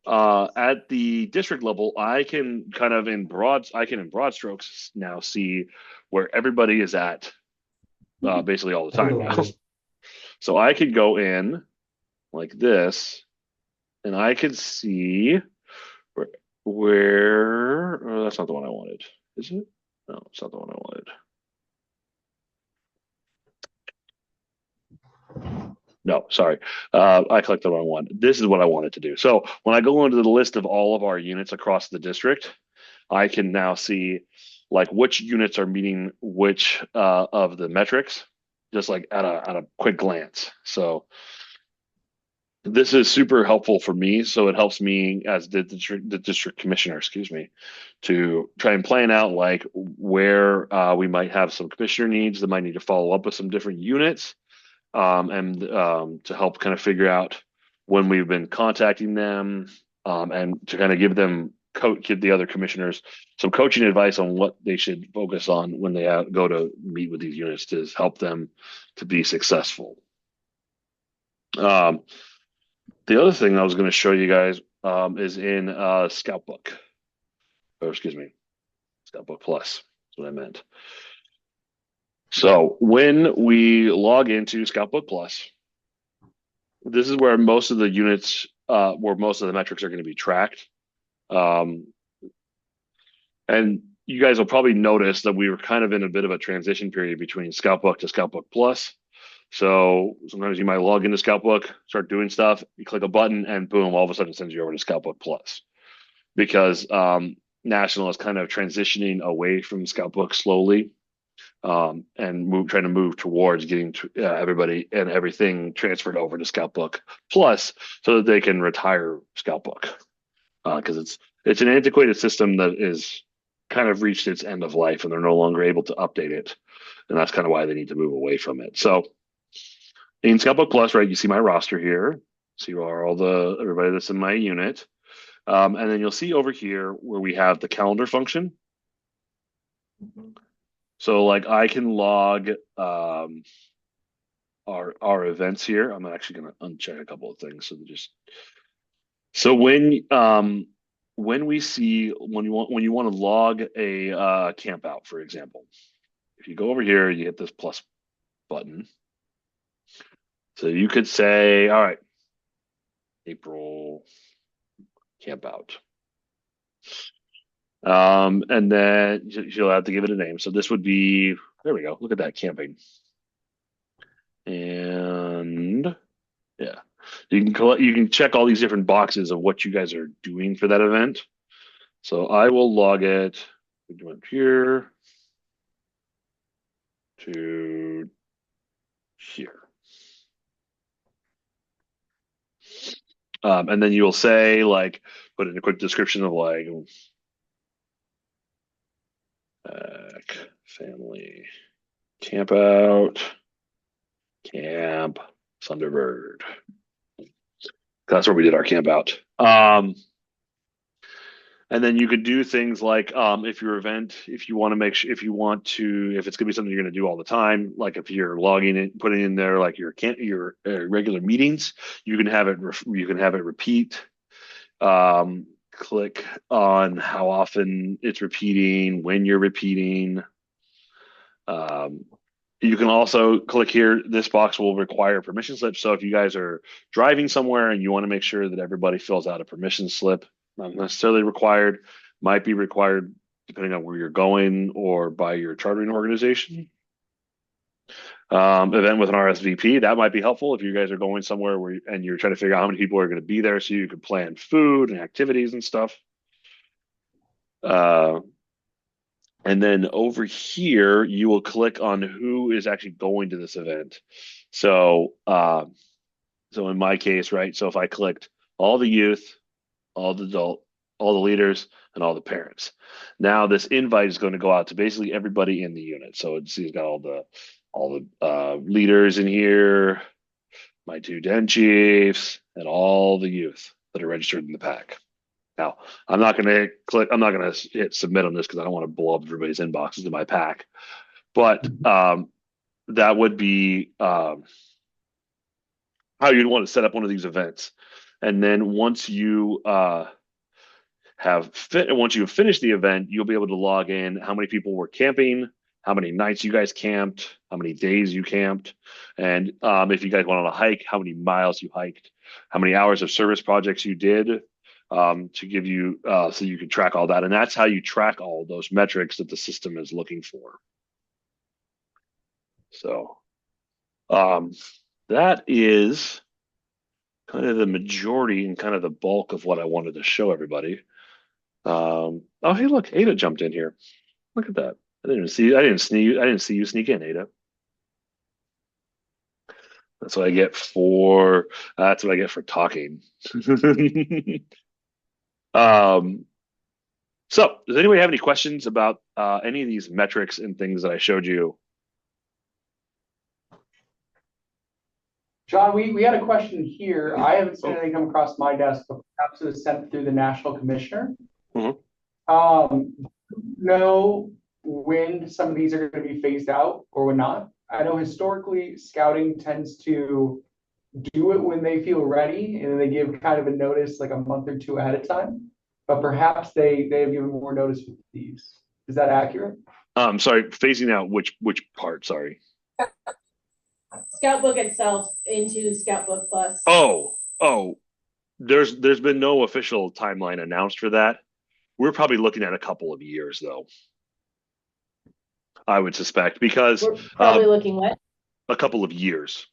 Speaker 1: at the district level, I can in broad strokes now see where everybody is at, basically all the time now. So I could go in like this, and I could see where oh, that's not the one I wanted. Is it? No, it's not the one I wanted. No, sorry. I clicked the wrong one. This is what I wanted to do. So when I go into the list of all of our units across the district, I can now see like which units are meeting which of the metrics, just like at a quick glance. So this is super helpful for me. So it helps me as the district commissioner, excuse me, to try and plan out like where we might have some commissioner needs that might need to follow up with some different units, and to help kind of figure out when we've been contacting them, and to kind of give the other commissioners some coaching advice on what they should focus on when they go to meet with these units to help them to be successful. Um, the other thing I was going to show you guys, is in Scout Book, or excuse me, Scout Book Plus. That's what I meant. So when we log into Scout Book Plus, this is where most of the units, where most of the metrics are going to be tracked. Um, and you guys will probably notice that we were kind of in a bit of a transition period between Scout Book to Scout Book Plus. So sometimes you might log into Scout Book, start doing stuff, you click a button, and boom, all of a sudden it sends you over to Scout Book Plus. Because National is kind of transitioning away from Scout Book slowly, and trying to move towards getting everybody and everything transferred over to Scout Book Plus, so that they can retire Scout Book, because it's an antiquated system that is kind of reached its end of life, and they're no longer able to update it, and that's kind of why they need to move away from it. So in Scout Book Plus, right, you see my roster here, see all everybody that's in my unit, and then you'll see over here where we have the calendar function. So like I can log our events here. I'm actually going to uncheck a couple of things. So when we see when you want to log a camp out, for example, if you go over here, you hit this plus button. So you could say, all right, April camp out. And then you'll have to give it a name. So this would be, there we go. Look at that, camping. And yeah, you can check all these different boxes of what you guys are doing for that event. So I will log it. We do it here to here. And then you'll say, like, put in a quick description of like family camp out, camp Thunderbird. That's where we did our camp out. And then you could do things like if your event, if you want to make sure, if you want to, if it's going to be something you're going to do all the time, like if you're logging in, putting in there like your regular meetings, you can have it repeat. Click on how often it's repeating, when you're repeating. You can also click here. This box will require a permission slip. So if you guys are driving somewhere and you want to make sure that everybody fills out a permission slip, not necessarily required, might be required depending on where you're going or by your chartering organization. Event with an RSVP, that might be helpful if you guys are going somewhere and you're trying to figure out how many people are going to be there so you can plan food and activities and stuff. And then over here, you will click on who is actually going to this event. So, so in my case, right? So if I clicked all the youth, all the leaders, and all the parents. Now this invite is going to go out to basically everybody in the unit. So it's got all the leaders in here, my two den chiefs, and all the youth that are registered in the pack. Now, I'm not going to hit submit on this because I don't want to blow up everybody's inboxes in my pack. But that would be how you'd want to set up one of these events. And then once you once you've finished the event, you'll be able to log in how many people were camping, how many nights you guys camped, how many days you camped, and if you guys went on a hike, how many miles you hiked, how many hours of service projects you did. To give you so you can track all that, and that's how you track all those metrics that the system is looking for. So that is kind of the majority and kind of the bulk of what I wanted to show everybody. Oh, hey, look, Ada jumped in here. Look at that. I didn't see you sneak in, Ada. That's what I get for talking. So does anybody have any questions about any of these metrics and things that I showed you?
Speaker 7: John, we had a question here. I haven't seen anything come across my desk, but perhaps it was sent through the National Commissioner. Know when some of these are going to be phased out or when not. I know historically scouting tends to do it when they feel ready, and then they give kind of a notice like a month or two ahead of time. But perhaps they have given more notice with these. Is that accurate?
Speaker 1: Sorry, phasing out which part? Sorry.
Speaker 2: Scout book itself into Scout Book Plus.
Speaker 1: Oh, there's been no official timeline announced for that. We're probably looking at a couple of years though. I would suspect because
Speaker 2: we're probably looking what?
Speaker 1: A couple of years.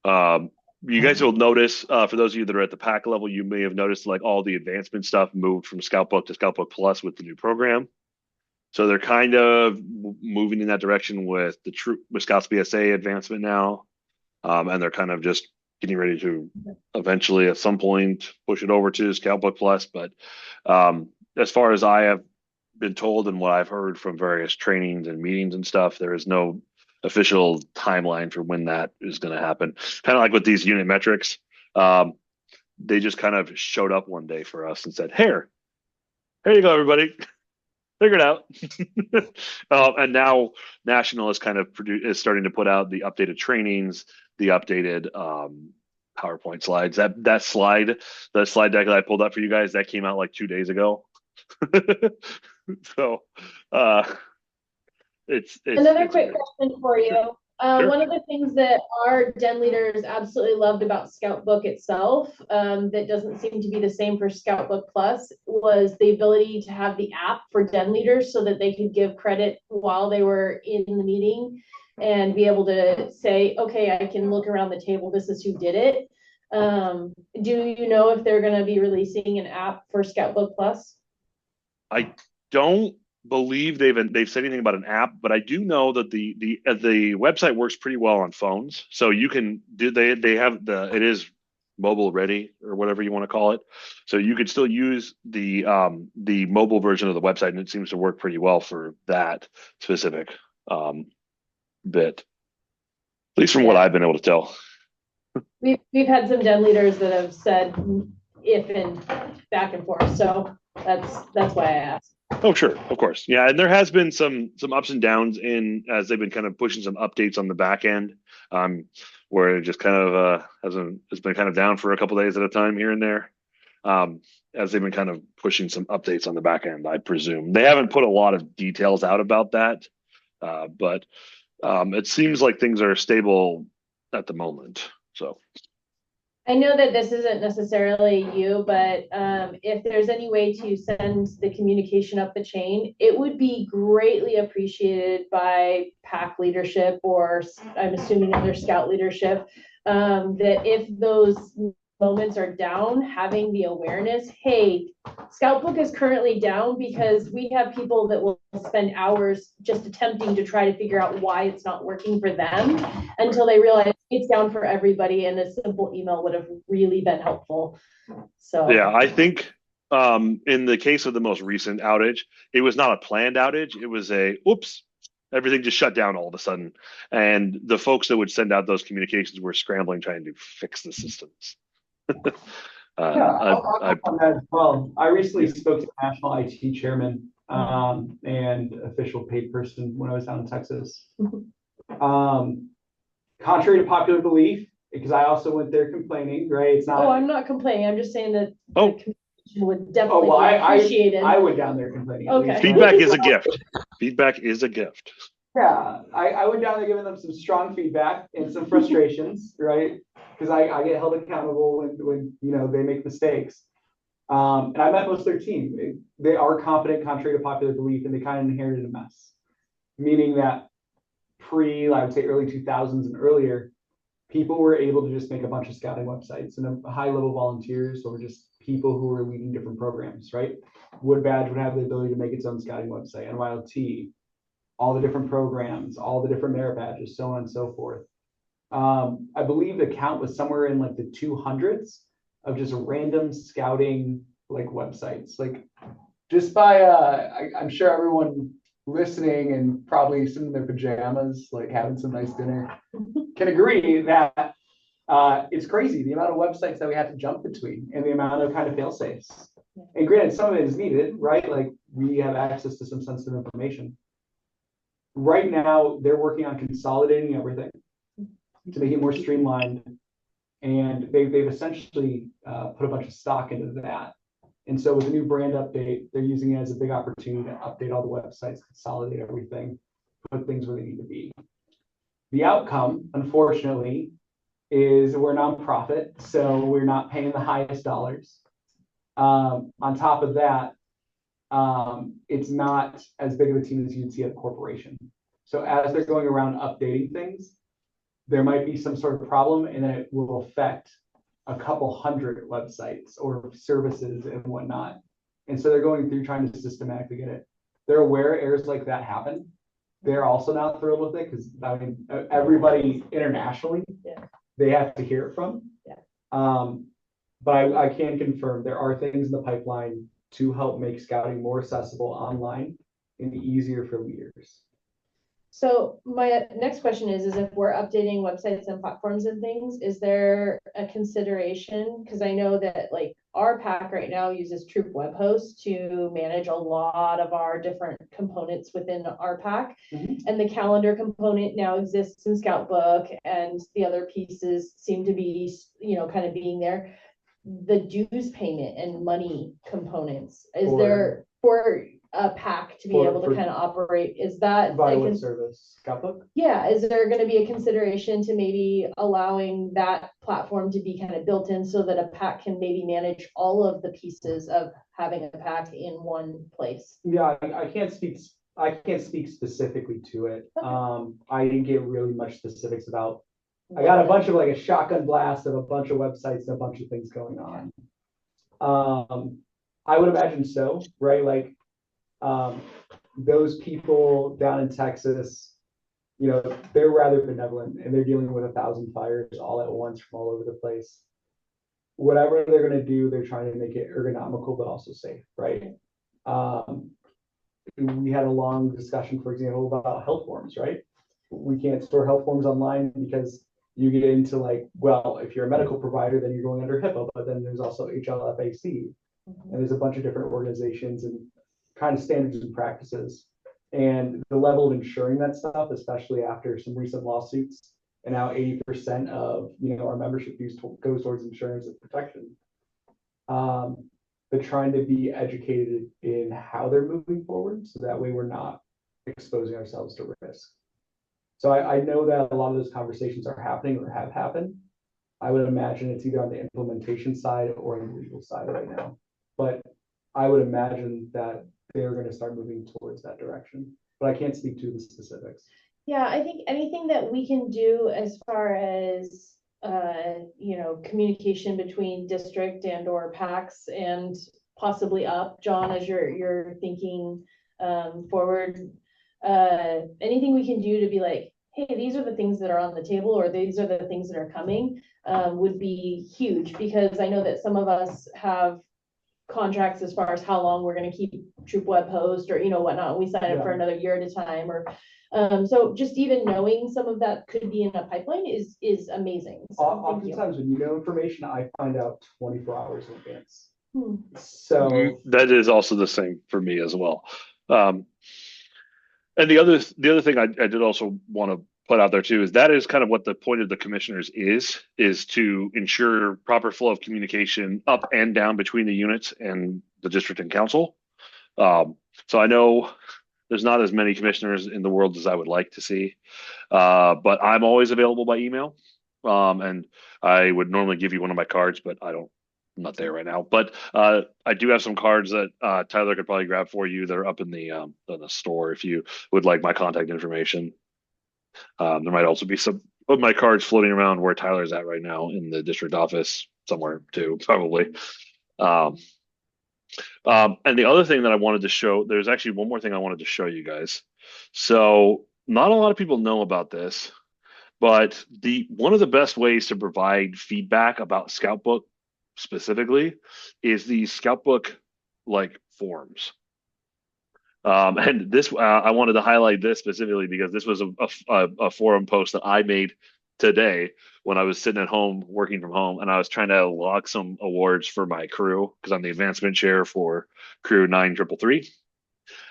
Speaker 1: You guys will notice, for those of you that are at the pack level, you may have noticed like all the advancement stuff moved from Scout Book to Scout Book Plus with the new program. So they're kind of moving in that direction with with Scouts BSA advancement now. And they're kind of just getting ready to eventually at some point push it over to Scout Book Plus. But as far as I have been told and what I've heard from various trainings and meetings and stuff, there is no official timeline for when that is going to happen. Kind of like with these unit metrics, they just kind of showed up one day for us and said, here you go, everybody. Figure it out. And now National is kind of is starting to put out the updated trainings, the updated PowerPoint slides. That slide deck that I pulled up for you guys, that came out like 2 days ago. So it's
Speaker 2: another quick question for you.
Speaker 1: Sure.
Speaker 2: One of the things that our den leaders absolutely loved about Scout Book itself, that doesn't seem to be the same for Scout Book Plus, was the ability to have the app for den leaders so that they could give credit while they were in the meeting and be able to say, okay, I can look around the table, this is who did it. Do you know if they're going to be releasing an app for Scout Book Plus?
Speaker 1: I don't believe they've said anything about an app, but I do know that the website works pretty well on phones. So you can do they have it is mobile ready or whatever you want to call it. So you could still use the mobile version of the website, and it seems to work pretty well for that specific um, bit, at least from what
Speaker 2: Yeah.
Speaker 1: I've been able to tell.
Speaker 2: We've had some den leaders that have said if and back and forth, so that's why I asked.
Speaker 1: Oh, sure, of course, yeah, and there has been some ups and downs in as they've been kind of pushing some updates on the back end, where it just kind of has been kind of down for a couple days at a time here and there, as they've been kind of pushing some updates on the back end. I presume they haven't put a lot of details out about that, but it seems like things are stable at the moment. So.
Speaker 2: I know that this isn't necessarily you, but if there's any way to send the communication up the chain, it would be greatly appreciated by PAC leadership, or I'm assuming other Scout leadership, that if those moments are down, having the awareness, hey, Scout Book is currently down because we have people that will spend hours just attempting to try to figure out why it's not working for them until they realize it's down for everybody, and a simple email would have really been helpful. So
Speaker 1: Yeah, I think in the case of the most recent outage, it was not a planned outage. It was oops, everything just shut down all of a sudden. And the folks that would send out those communications were scrambling trying to fix the systems.
Speaker 7: I'll on that as well. I recently spoke to the National IT Chairman and official paid person when I was down in Texas. Contrary to popular belief, because I also went there complaining, right? It's not.
Speaker 2: Oh, I'm not complaining. I'm just saying that the communication would
Speaker 7: Oh,
Speaker 2: definitely
Speaker 7: well,
Speaker 2: be appreciated.
Speaker 7: I went down there complaining.
Speaker 2: Okay.
Speaker 1: Feedback is a gift. Feedback is a gift.
Speaker 7: Yeah, I went down there giving them some strong feedback and some frustrations, right? Because I get held accountable when they make mistakes. And I met most of their team. They are competent, contrary to popular belief, and they kind of inherited a mess. Meaning that I would say early 2000s and earlier, people were able to just make a bunch of scouting websites, and high-level volunteers or just people who were leading different programs, right? Wood Badge would have the ability to make its own scouting website, NYLT, all the different programs, all the different merit badges, so on and so forth. I believe the count was somewhere in like the 200s of just random scouting like websites. Like just by I'm sure everyone listening and probably sitting in their pajamas, like having some nice dinner, can agree that it's crazy the amount of websites that we have to jump between and the amount of kind of fail safes. And granted, some of it is needed, right? Like we have access to some sensitive information. Right now, they're working on consolidating everything to make it more streamlined. And they've essentially put a bunch of stock into that. And so with a new brand update, they're using it as a big opportunity to update all the websites, consolidate everything, put things where they need to be. The outcome, unfortunately, is we're a nonprofit, so we're not paying the highest dollars. On top of that, it's not as big of a team as you'd see at a corporation. So as they're going around updating things, there might be some sort of problem, and then it will affect a couple hundred websites or services and whatnot. And so they're going through trying to systematically get it. They're aware errors like that happen. They're also not thrilled with it because I mean everybody internationally, they have to hear it from. But I can confirm there are things in the pipeline to help make scouting more accessible online and easier for leaders.
Speaker 2: So my next question is if we're updating websites and platforms and things, is there a consideration? Because I know that like our PAC right now uses Troop Web Host to manage a lot of our different components within our PAC. And the calendar component now exists in Scout Book, and the other pieces seem to be, kind of being there. The dues payment and money components, is there for a pack to be
Speaker 7: For-
Speaker 2: able to
Speaker 7: for-
Speaker 2: kind of operate. Is that
Speaker 7: Via
Speaker 2: a
Speaker 7: what
Speaker 2: cons-
Speaker 7: service? Scoutbook?
Speaker 2: yeah, is there going to be a consideration to maybe allowing that platform to be kind of built in so that a pack can maybe manage all of the pieces of having a pack in one place?
Speaker 7: Yeah, I can't speak specifically to it.
Speaker 2: Okay.
Speaker 7: I didn't get really much specifics about. I got a bunch of like a shotgun blast of a bunch of websites and a bunch of things going on. I would imagine so, right? Like, those people down in Texas, you know, they're rather benevolent and they're dealing with 1,000 fires all at once from all over the place. Whatever they're going to do, they're trying to make it ergonomical, but also safe, right? We had a long discussion, for example, about health forms, right? We can't store health forms online because you get into like, well, if you're a medical provider, then you're going under HIPAA, but then there's also HLFAC, and there's a bunch of different organizations and kind of standards and practices. And the level of ensuring that stuff, especially after some recent lawsuits, and now 80% of our membership fees goes towards insurance and protection. But trying to be educated in how they're moving forward, so that way we're not exposing ourselves to risk. So I know that a lot of those conversations are happening or have happened. I would imagine it's either on the implementation side or on the legal side right now. But I would imagine that they're going to start moving towards that direction. But I can't speak to the specifics.
Speaker 2: Yeah, I think anything that we can do as far as communication between district and or PACs and possibly up, John, as you're thinking forward, anything we can do to be like, hey, these are the things that are on the table, or these are the things that are coming, would be huge, because I know that some of us have contracts as far as how long we're going to keep Troop Web Host or whatnot. We sign up for another year at a time, or so just even knowing some of that could be in a pipeline is amazing. So
Speaker 7: Oftentimes when you know information, I find out 24 hours in advance.
Speaker 2: Hmm.
Speaker 7: So
Speaker 1: that is also the same for me as well. And the other thing I did also want to put out there too is that is kind of what the point of the commissioners is to ensure proper flow of communication up and down between the units and the district and council. So I know there's not as many commissioners in the world as I would like to see, but I'm always available by email. And I would normally give you one of my cards, but I'm not there right now. But I do have some cards that Tyler could probably grab for you. They're up in the store if you would like my contact information. There might also be some of my cards floating around where Tyler's at right now in the district office somewhere too, probably. And the other thing that I wanted to show, there's actually one more thing I wanted to show you guys. So not a lot of people know about this, but one of the best ways to provide feedback about Scoutbook specifically is the Scoutbook like forums. And this, I wanted to highlight this specifically because this was a forum post that I made today when I was sitting at home working from home, and I was trying to log some awards for my crew because I'm the advancement chair for crew 9333,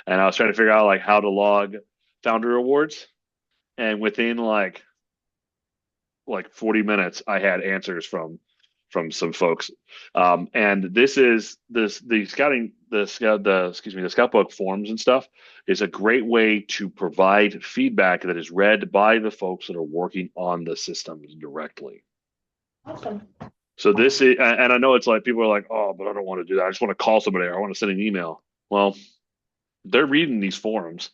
Speaker 1: and I was trying to figure out like how to log founder awards, and within like 40 minutes I had answers from some folks. And this is the Scoutbook forums and stuff is a great way to provide feedback that is read by the folks that are working on the systems directly.
Speaker 2: Awesome.
Speaker 1: So this is, and I know it's like people are like, oh, but I don't want to do that. I just want to call somebody or I want to send an email. Well, they're reading these forums.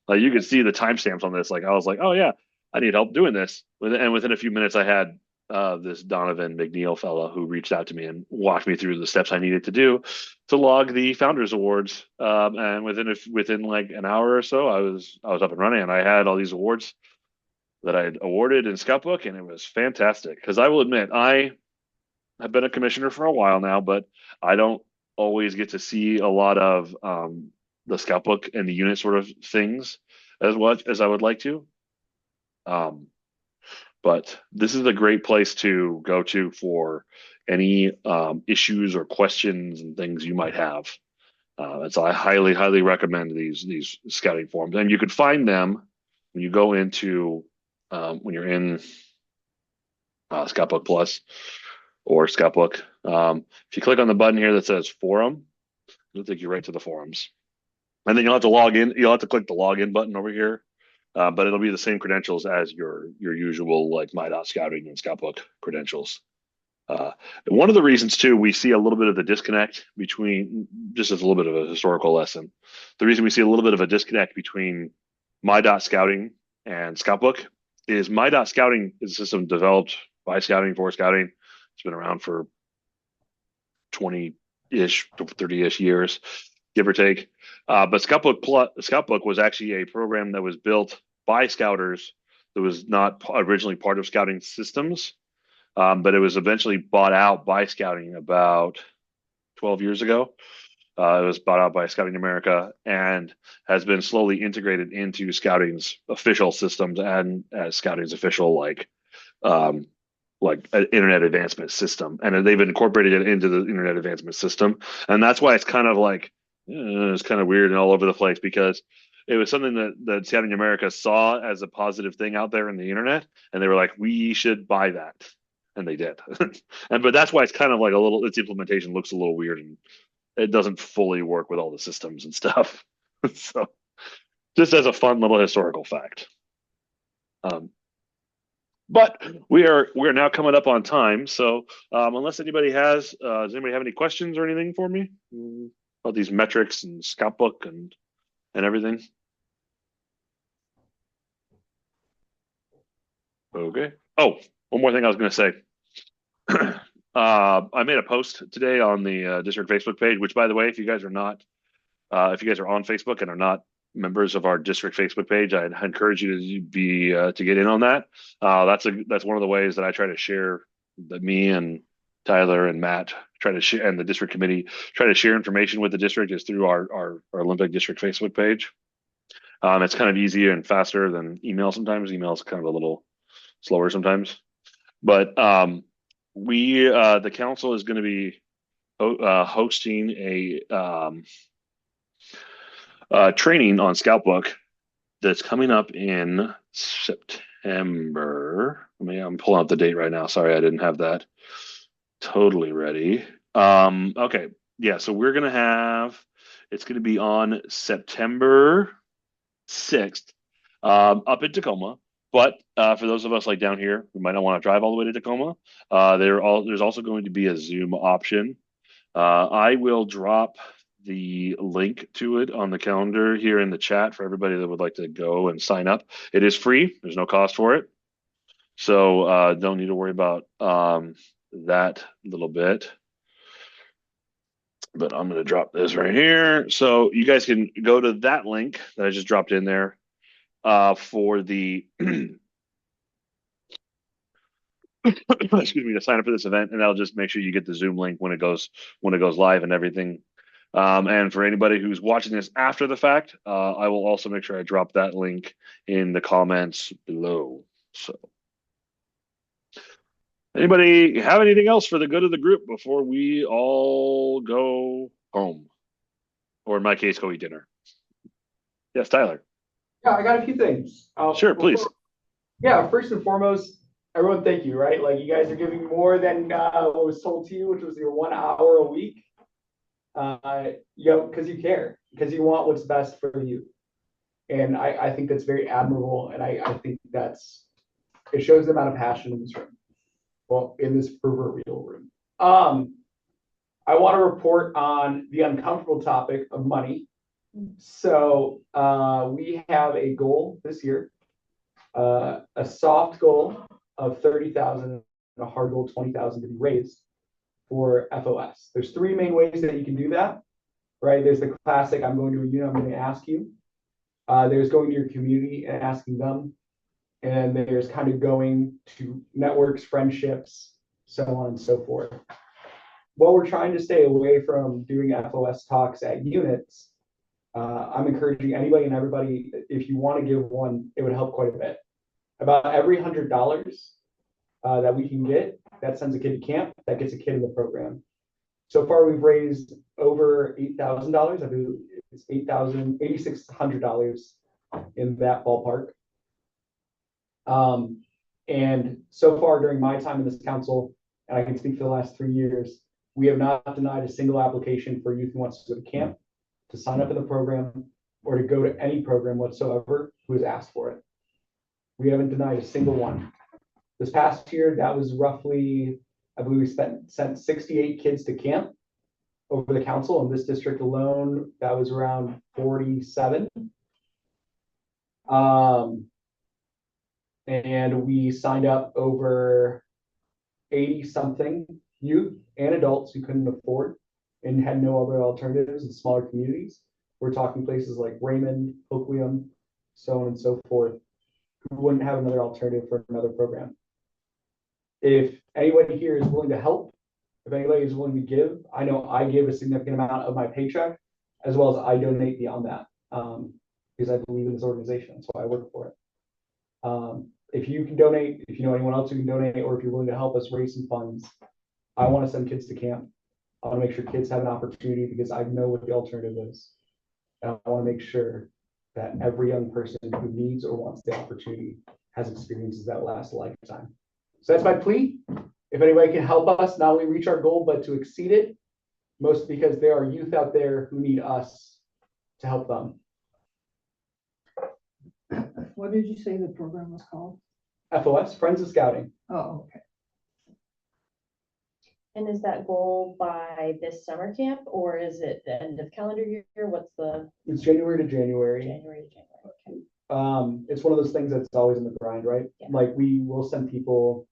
Speaker 1: Like you can see the timestamps on this. Like I was like, oh yeah, I need help doing this. And within a few minutes, I had this Donovan McNeil fellow who reached out to me and walked me through the steps I needed to do to log the Founders Awards. And within like an hour or so, I was up and running, and I had all these awards that I had awarded in Scoutbook, and it was fantastic. Because I will admit, I have been a commissioner for a while now, but I don't always get to see a lot of the Scoutbook and the unit sort of things as much as I would like to. But this is a great place to go to for any issues or questions and things you might have. And so I highly, highly recommend these scouting forums. And you can find them when you go into when you're in Scoutbook Plus or Scoutbook. If you click on the button here that says Forum, it'll take you right to the forums. And then you'll have to log in. You'll have to click the login button over here, but it'll be the same credentials as your usual like my.scouting and Scoutbook credentials. One of the reasons too we see a little bit of the disconnect between, just as a little bit of a historical lesson, the reason we see a little bit of a disconnect between my.scouting and Scoutbook is my.scouting is a system developed by scouting for scouting. It's been around for 20-ish, 30-ish years, give or take. But Scoutbook was actually a program that was built by scouters that was not originally part of scouting systems, but it was eventually bought out by scouting about 12 years ago. It was bought out by Scouting America and has been slowly integrated into Scouting's official systems and as Scouting's official um, internet advancement system, and they've incorporated it into the internet advancement system, and that's why it's kind of like it's kind of weird and all over the place because it was something that Scouting America saw as a positive thing out there in the internet, and they were like, we should buy that, and they did, and but that's why it's kind of like a little its implementation looks a little weird and it doesn't fully work with all the systems and stuff. So just as a fun little historical fact. But we are now coming up on time. So unless anybody does anybody have any questions or anything for me about these metrics and Scoutbook and everything? Okay. Oh, one more thing I was going to say. I made a post today on the district Facebook page, which, by the way, if you guys are on Facebook and are not members of our district Facebook page, I encourage you to get in on that. That's one of the ways that I try to share that me and Tyler and Matt try to share, and the district committee try to share information with the district is through our Olympic district Facebook page. It's kind of easier and faster than email sometimes. Email is kind of a little slower sometimes, but the council is going to be hosting a training on Scoutbook that's coming up in September. I'm pulling up the date right now. Sorry, I didn't have that totally ready. Okay. Yeah, so it's going to be on September 6th up in Tacoma. But for those of us like down here who might not want to drive all the way to Tacoma, there's also going to be a Zoom option. I will drop the link to it on the calendar here in the chat for everybody that would like to go and sign up. It is free. There's no cost for it. So don't need to worry about that little bit. But I'm going to drop this right here. So you guys can go to that link that I just dropped in there for the excuse me, to sign up for this event, and that'll just make sure you get the Zoom link when it goes live and everything. And for anybody who's watching this after the fact, I will also make sure I drop that link in the comments below. So anybody have anything else for the good of the group before we all go home? Or in my case, go eat dinner. Yes, Tyler.
Speaker 7: Yeah, I got a few things.
Speaker 1: Sure, please.
Speaker 7: Yeah, first and foremost, everyone, thank you, right? Like you guys are giving more than what was told to you, which was your 1 hour a week. Because you care, because you want what's best for you. And I think that's very admirable. And I think it shows the amount of passion in this room. Well, in this proverbial room. I want to report on the uncomfortable topic of money. So we have a goal this year, a soft goal of 30,000 and a hard goal of 20,000 to be raised for FOS. There's three main ways that you can do that, right? There's the classic, I'm going to a unit, I'm going to ask you. There's going to your community and asking them. And there's kind of going to networks, friendships, so on and so forth. While we're trying to stay away from doing FOS talks at units, I'm encouraging anybody and everybody, if you want to give one, it would help quite a bit. About every $100 that we can get, that sends a kid to camp, that gets a kid in the program. So far, we've raised over $8,000. I believe it's $8,600 in that ballpark. And so far during my time in this council, and I can speak for the last 3 years, we have not denied a single application for youth who wants to go to camp, to sign up in the program, or to go to any program whatsoever who has asked for it. We haven't denied a single one. This past year, that was roughly, I believe we sent 68 kids to camp over the council. In this district alone, that was around 47. And we signed up over 80 something youth and adults who couldn't afford and had no other alternatives in smaller communities. We're talking places like Raymond, Oakland, so on and so forth, who wouldn't have another alternative for another program. If anybody here is willing to help, if anybody is willing to give, I know I give a significant amount of my paycheck, as well as I donate beyond that, because I believe in this organization. That's why I work for it. If you can donate, if you know anyone else who can donate, or if you're willing to help us raise some funds, I want to send kids to camp. I want to make sure kids have an opportunity because I know what the alternative is. And I want to make sure that every young person who needs or wants the opportunity has experiences that last a lifetime. So that's my plea. If anybody can help us, not only reach our goal, but to exceed it, most because there are youth out there who need us to help them.
Speaker 6: What did you say the program was called?
Speaker 7: FOS, Friends of Scouting.
Speaker 6: Oh, okay.
Speaker 2: And is that goal by this summer camp, or is it the end of calendar year? What's the
Speaker 7: It's January to January.
Speaker 2: January to January? Okay.
Speaker 7: It's one of those things that's always in the grind, right?
Speaker 2: Yeah.
Speaker 7: Like we will send people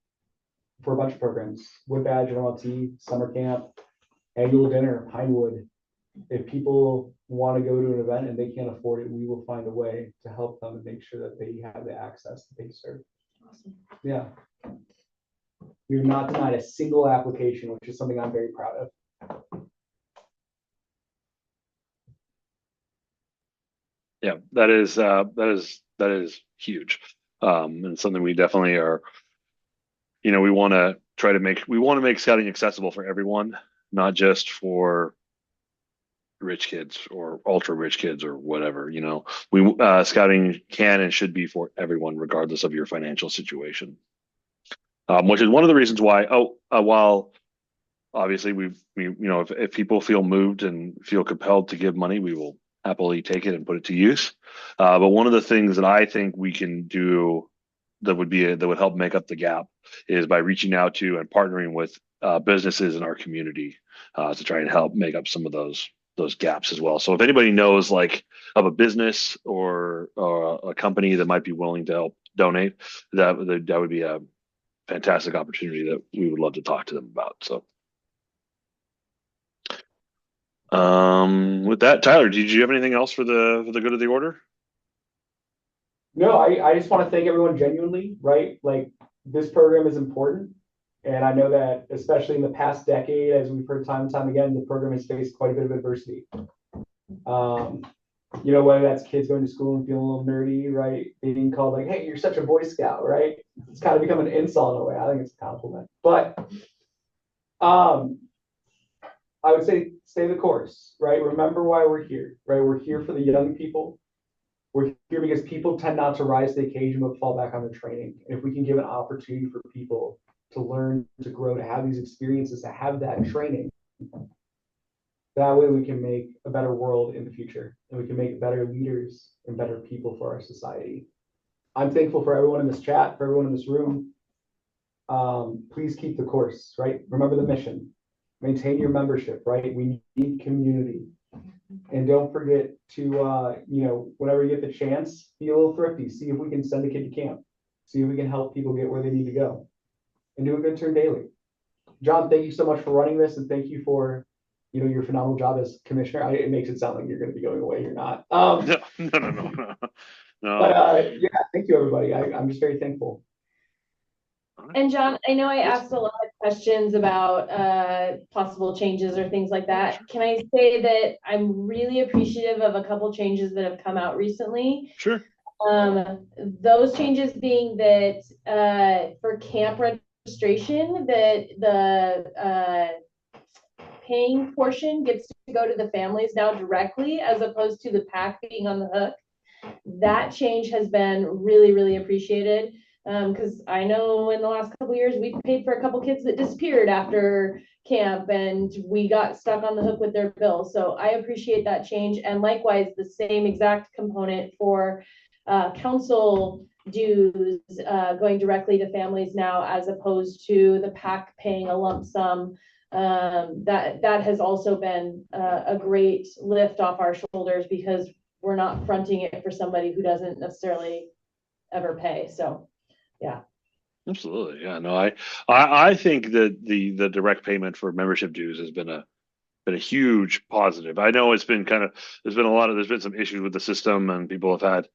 Speaker 7: for a bunch of programs, Wood Badge, NLT, summer camp, annual dinner, Pinewood. If people want to go to an event and they can't afford it, we will find a way to help them and make sure that they have the access that they deserve.
Speaker 2: Awesome.
Speaker 7: Yeah. We've not denied a single application, which is something I'm very proud of.
Speaker 1: Yeah, that is huge, and something we definitely are. We want to make scouting accessible for everyone, not just for rich kids or ultra rich kids or whatever. Scouting can and should be for everyone, regardless of your financial situation. Which is one of the reasons why. While obviously if people feel moved and feel compelled to give money, we will happily take it and put it to use. But one of the things that I think we can do that would help make up the gap is by reaching out to and partnering with businesses in our community to try and help make up some of those gaps as well. So if anybody knows of a business or a company that might be willing to help donate, that would be a fantastic opportunity that we would love to talk to them about. So with that, Tyler, did you have anything else for the good of the order?
Speaker 7: No, I just want to thank everyone genuinely, right? Like this program is important. And I know that especially in the past decade, as we've heard time and time again, the program has faced quite a bit of adversity. Whether that's kids going to school and feeling a little nerdy, right? Being called like, hey, you're such a Boy Scout, right? It's kind of become an insult in a way. I think it's a compliment. But I would say stay the course, right? Remember why we're here, right? We're here for the young people. We're here because people tend not to rise to the occasion but fall back on the training. And if we can give an opportunity for people to learn, to grow, to have these experiences, to have that training, that way we can make a better world in the future, and we can make better leaders and better people for our society. I'm thankful for everyone in this chat, for everyone in this room. Please keep the course, right? Remember the mission. Maintain your membership, right? We need community. And don't forget to, whenever you get the chance, be a little thrifty. See if we can send a kid to camp. See if we can help people get where they need to go. And do a good turn daily. John, thank you so much for running this, and thank you for your phenomenal job as commissioner. It makes it sound like you're going to be going away. You're not.
Speaker 1: No.
Speaker 7: But yeah, thank you, everybody. I'm just very thankful.
Speaker 2: And John, I know I asked a lot of questions about possible changes or things like that. Can I say that I'm really appreciative of a couple changes that have come out recently?
Speaker 1: Sure.
Speaker 2: Those changes being that for camp registration, that the paying portion gets to go to the families now directly, as opposed to the PAC being on the hook. That change has been really, really appreciated. Because I know in the last couple of years, we've paid for a couple kids that disappeared after camp and we got stuck on the hook with their bill. So I appreciate that change. And likewise, the same exact component for council dues going directly to families now, as opposed to the PAC paying a lump sum. That has also been a great lift off our shoulders, because we're not fronting it for somebody who doesn't necessarily ever pay. So, yeah.
Speaker 1: Absolutely. Yeah, no, I think that the direct payment for membership dues has been a huge positive. I know it's been there's been some issues with the system and people have had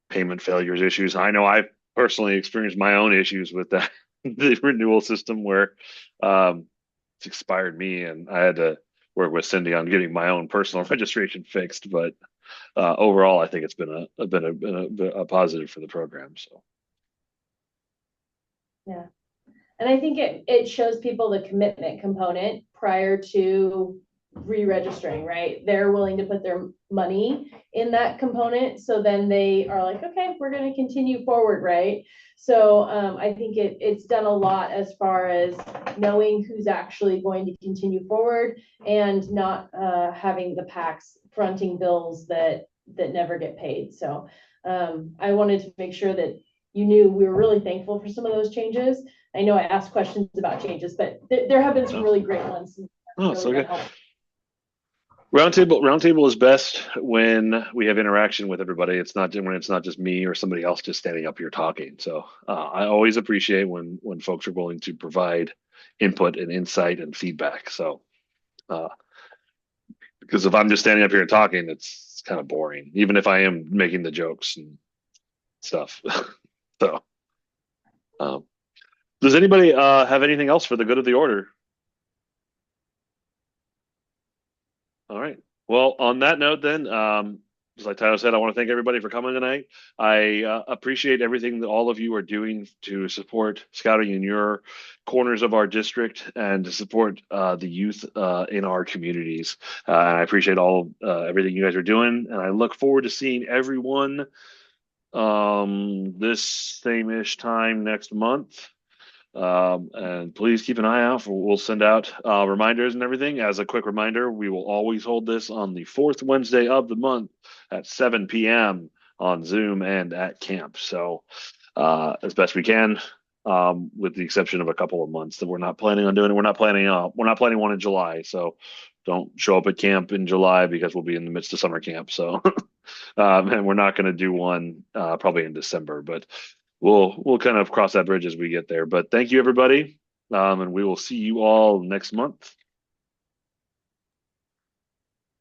Speaker 1: payment failures issues. I know I personally experienced my own issues with that the renewal system where it's expired me and I had to work with Cindy on getting my own personal registration fixed. But overall, I think it's been a positive for the program. So.
Speaker 2: Yeah. And I think it shows people the commitment component prior to re-registering, right? They're willing to put their money in that component. So then they are like, okay, we're going to continue forward, right? So I think it's done a lot as far as knowing who's actually going to continue forward and not having the PACs fronting bills that never get paid. So I wanted to make sure that you knew we were really thankful for some of those changes. I know I asked questions about changes, but there have been some really great ones.
Speaker 1: Oh, so good. Roundtable is best when we have interaction with everybody. It's not when it's not just me or somebody else just standing up here talking. So I always appreciate when folks are willing to provide input and insight and feedback. So because if I'm just standing up here and talking, it's kind of boring, even if I am making the jokes and stuff. So does anybody have anything else for the good of the order? All right. Well, on that note, then, just like Tyler said, I want to thank everybody for coming tonight. I appreciate everything that all of you are doing to support scouting in your corners of our district and to support the youth in our communities. And I appreciate everything you guys are doing, and I look forward to seeing everyone this same-ish time next month. And please keep an eye out we'll send out reminders and everything. As a quick reminder, we will always hold this on the fourth Wednesday of the month at 7 p.m. on Zoom and at camp. So as best we can, with the exception of a couple of months that we're not planning on doing it. We're not planning one in July. So don't show up at camp in July because we'll be in the midst of summer camp. So and we're not going to do one probably in December, but we'll kind of cross that bridge as we get there. But thank you, everybody. And we will see you all next month.